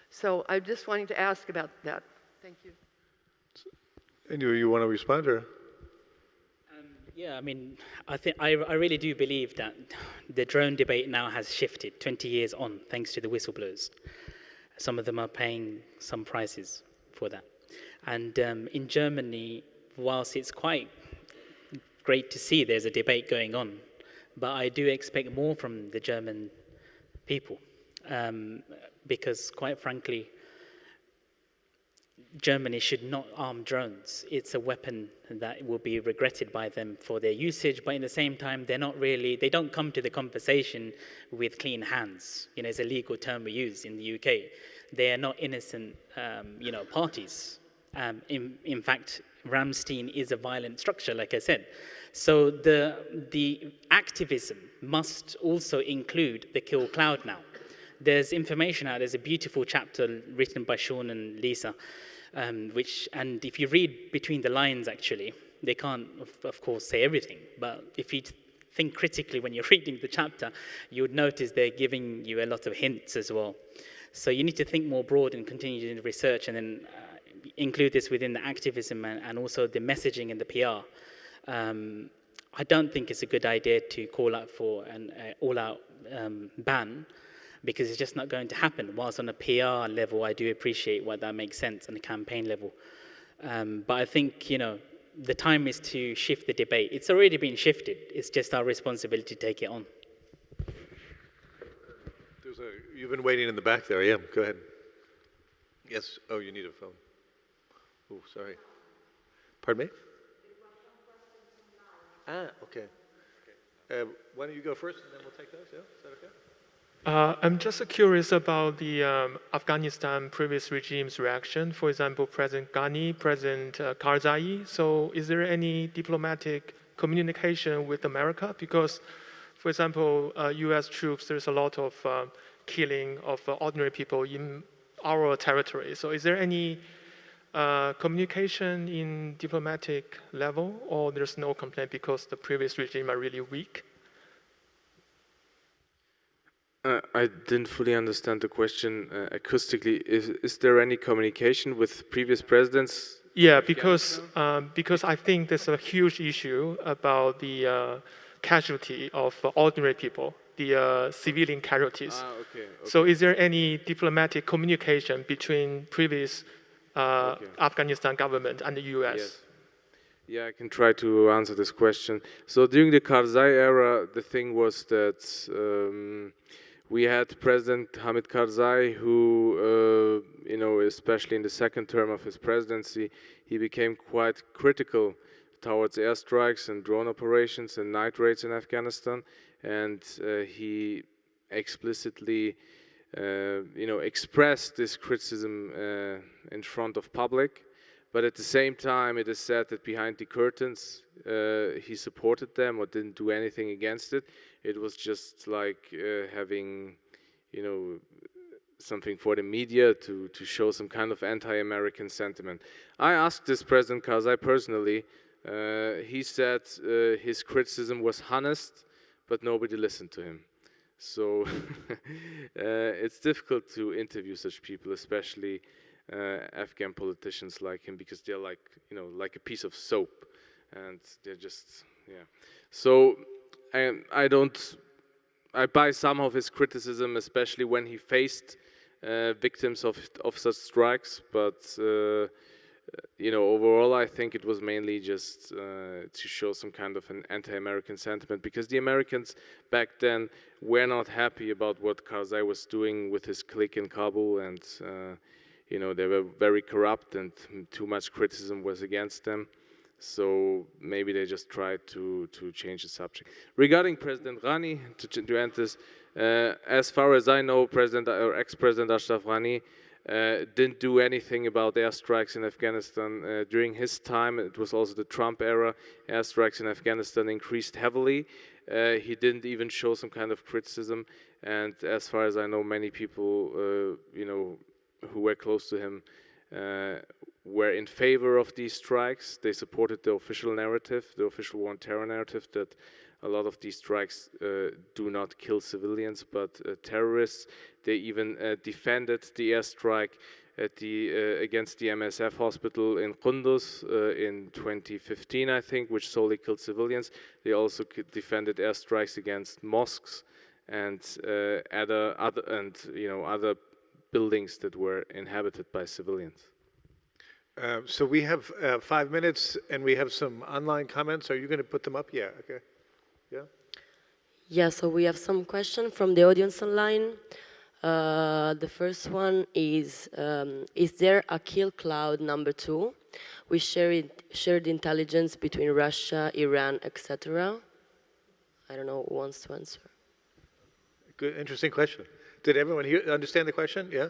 So I'm just wanting to ask about that. Thank you. And you want to respond, or? Yeah, I mean, I really do believe that the drone debate now has shifted 20 years on, thanks to the whistleblowers. Some of them are paying some prices for that. And in Germany, whilst it's quite great to see there's a debate going on, but I do expect more from the German people, because quite frankly, Germany should not arm drones. It's a weapon that will be regretted by them for their usage, but in the same time, they don't come to the conversation with clean hands. You know, it's a legal term we use in the UK. They are not innocent, you know, parties. In fact, Ramstein is a violent structure, like I said. So the activism must also include the kill cloud now. There's information out, there's a beautiful chapter written by Sean and Lisa, and if you read between the lines, actually, they can't, of course, say everything, but if you think critically when you're reading the chapter, you would notice they're giving you a lot of hints as well. So you need to think more broad and continue doing the research, and then include this within the activism and also the messaging and the PR. I don't think it's a good idea to call out for an all-out ban, because it's just not going to happen. Whilst on a PR level, I do appreciate why that makes sense on a campaign level. But I think, you know, the time is to shift the debate. It's already been shifted. It's just our responsibility to take it on. You've been waiting in the back there. Yeah, go ahead. Yes. Oh, you need a phone. Oh, sorry. Pardon me? Ah, okay. Why don't you go first, and then we'll take those? Yeah, is that okay? I'm just curious about the Afghanistan previous regime's reaction. For example, President Ghani, President Karzai. So is there any diplomatic communication with America? Because, for example, US troops, there's a lot of killing of ordinary people in our territory. So is there any communication in diplomatic level, or there's no complaint because the previous regime are really weak? I didn't fully understand the question acoustically. Is there any communication with previous presidents? Yeah, because I think there's a huge issue about the casualty of ordinary people, the civilian casualties. Okay. So is there any diplomatic communication between previous Afghanistan government and the US? Yes. Yeah, I can try to answer this question. So during the Karzai era, the thing was that we had President Hamid Karzai, who, you know, especially in the second term of his presidency, he became quite critical towards airstrikes and drone operations and night raids in Afghanistan, and he explicitly expressed this criticism in front of public, but at the same time, it is said that behind the curtains, he supported them or didn't do anything against it. It was just like having, something for the media to show some kind of anti-American sentiment. I asked this President Karzai personally. He said his criticism was honest, but nobody listened to him. So it's difficult to interview such people, especially Afghan politicians like him, because they're like, like a piece of soap, and they're just, yeah. So I buy some of his criticism, especially when he faced victims of such strikes, but overall I think it was mainly just to show some kind of an anti-American sentiment, because the Americans back then were not happy about what Karzai was doing with his clique in Kabul, and they were very corrupt, and too much criticism was against them. So maybe they just tried to change the subject. Regarding President Ghani, to end this, as far as I know, ex-President Ashraf Ghani didn't do anything about airstrikes in Afghanistan. During his time, it was also the Trump era, airstrikes in Afghanistan increased heavily. He didn't even show some kind of criticism, and as far as I know, many people, who were close to him were in favor of these strikes. They supported the official narrative, the official war on terror narrative, that a lot of these strikes do not kill civilians but terrorists. They even defended the airstrike against the MSF hospital in Kunduz in 2015, I think, which solely killed civilians. They also defended airstrikes against mosques and other buildings that were inhabited by civilians. So we have 5 minutes, and we have some online comments. Are you going to put them up? Yeah, okay. Yeah? Yeah, so we have some questions from the audience online. The first one is there a kill cloud number 2 with shared intelligence between Russia, Iran, etc.? I don't know who wants to answer. Good, interesting question. Did everyone understand the question? Yeah?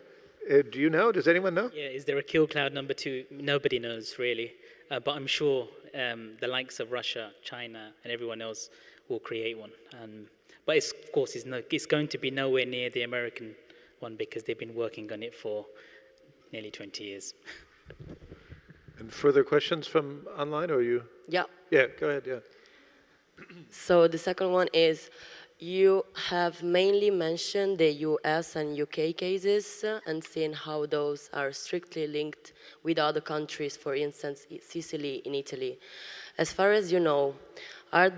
Do you know? Does anyone know? Yeah, is there a kill cloud number 2? Nobody knows, really. But I'm sure the likes of Russia, China, and everyone else will create one. But of course, it's going to be nowhere near the American one, because they've been working on it for nearly 20 years. And further questions from online, or you? Yeah. Yeah, go ahead, yeah. So the second one is, you have mainly mentioned the US and UK cases and seen how those are strictly linked with other countries, for instance, Sicily in Italy. As far as you know, are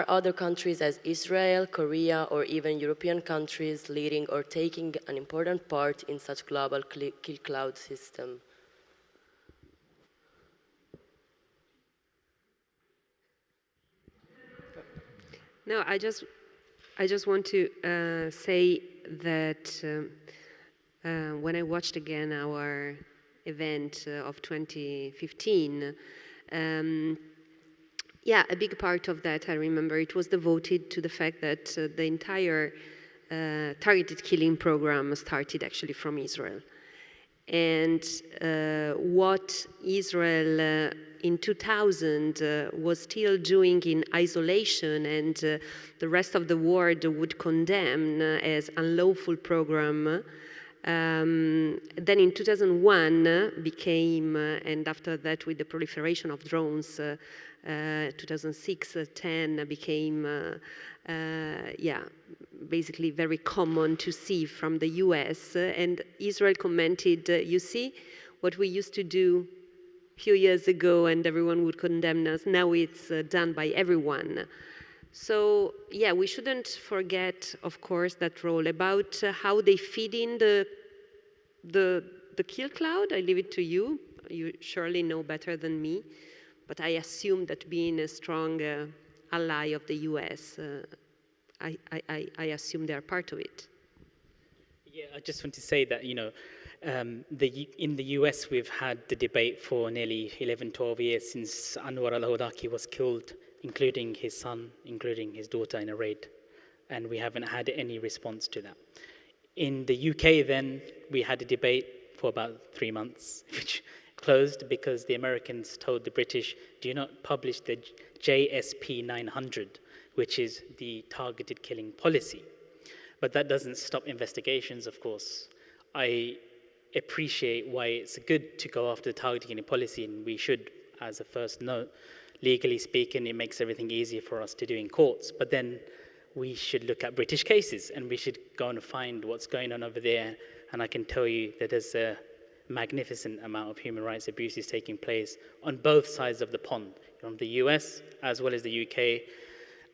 other countries as Israel, Korea, or even European countries leading or taking an important part in such global kill cloud system? No, I just want to say that when I watched again our event of 2015, a big part of that, I remember, it was devoted to the fact that the entire targeted killing program started actually from Israel. And what Israel in 2000 was still doing in isolation, and the rest of the world would condemn as unlawful program, then in 2001 became, and after that with the proliferation of drones, 2006-10 became, basically very common to see from the US. And Israel commented, you see, what we used to do a few years ago and everyone would condemn us, now it's done by everyone. So, yeah, we shouldn't forget, of course, that role about how they feed in the kill cloud. I leave it to you. You surely know better than me. But I assume that being a strong ally of the US, I assume they're part of it. Yeah, I just want to say that, in the US, we've had the debate for nearly 11, 12 years since Anwar al-Awlaki was killed, including his son, including his daughter in a raid. And we haven't had any response to that. In the UK then, we had a debate for about 3 months, which closed because the Americans told the British, do not publish the JSP 900, which is the targeted killing policy. But that doesn't stop investigations, of course. I appreciate why it's good to go after the targeted killing policy, and we should, as a first note, legally speaking, it makes everything easier for us to do in courts. But then we should look at British cases, and we should go and find what's going on over there. And I can tell you that there's a magnificent amount of human rights abuses taking place on both sides of the pond, from the US as well as the UK.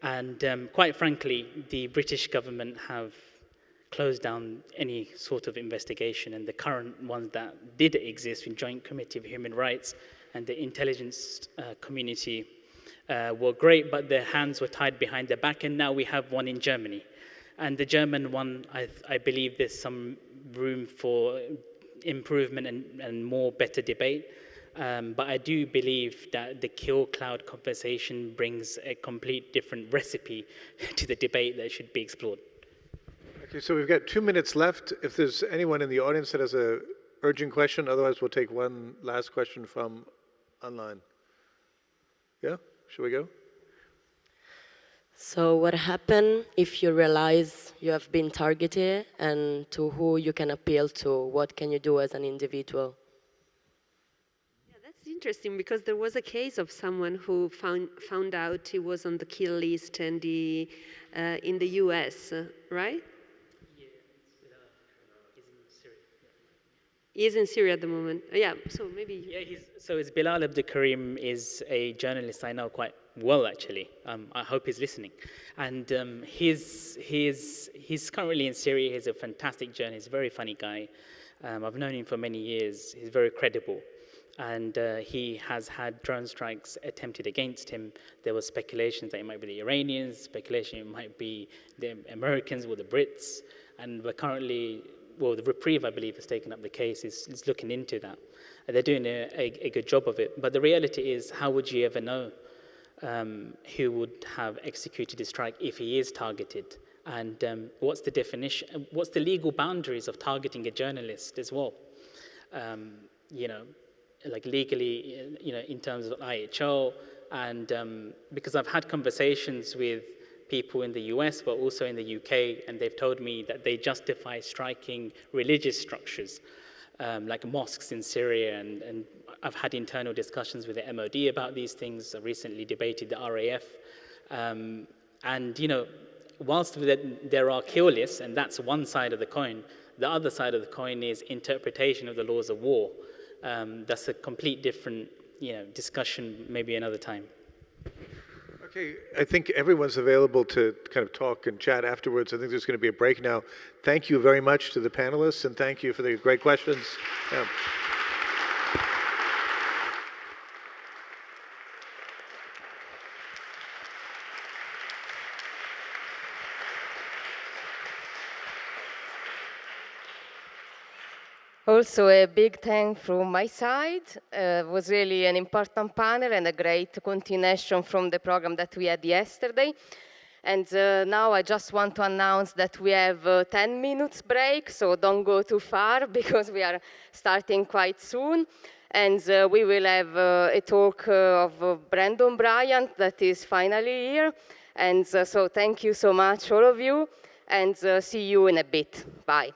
And quite frankly, the British government have closed down any sort of investigation, and the current ones that did exist in Joint Committee of Human Rights and the intelligence community were great, but their hands were tied behind their back, and now we have one in Germany. And the German one, I believe there's some room for improvement and more better debate. But I do believe that the kill cloud conversation brings a complete different recipe to the debate that should be explored. Okay, so we've got 2 minutes left. If there's anyone in the audience that has an urgent question, otherwise we'll take one last question from online. Yeah, should we go? So what happens if you realize you have been targeted, and to who you can appeal to? What can you do as an individual? Yeah, that's interesting, because there was a case of someone who found out he was on the kill list and in the US, right? He is in Syria at the moment. Yeah, so maybe. Yeah, so it's Bilal Abdulkarim is a journalist I know quite well, actually. I hope he's listening. And he's currently in Syria. He's a fantastic journalist, very funny guy. I've known him for many years. He's very credible. And he has had drone strikes attempted against him. There were speculations that it might be the Iranians, speculation it might be the Americans or the Brits. And we're currently, well, the Reprieve, I believe, has taken up the case, is looking into that. And they're doing a good job of it. But the reality is, how would you ever know who would have executed a strike if he is targeted? And what's the definition, what's the legal boundaries of targeting a journalist as well? You know, like legally, you know, in terms of IHO, and because I've had conversations with people in the US, but also in the UK, and they've told me that they justify striking religious structures, like mosques in Syria, and I've had internal discussions with the MOD about these things. I recently debated the RAF, and you know, whilst there are kill lists, and that's one side of the coin, the other side of the coin is interpretation of the laws of war. That's a complete different, you know, discussion, maybe another time. Okay, I think everyone's available to kind of talk and chat afterwards. I think there's going to be a break now. Thank you very much to the panelists, and thank you for the great questions. Yeah. Also, a big thank from my side. It was really an important panel and a great continuation from the program that we had yesterday. And now I just want to announce that we have a 10 minutes break, so don't go too far because we are starting quite soon. And we will have a talk of Brandon Bryant that is finally here. And so thank you so much, all of you, and see you in a bit. Bye.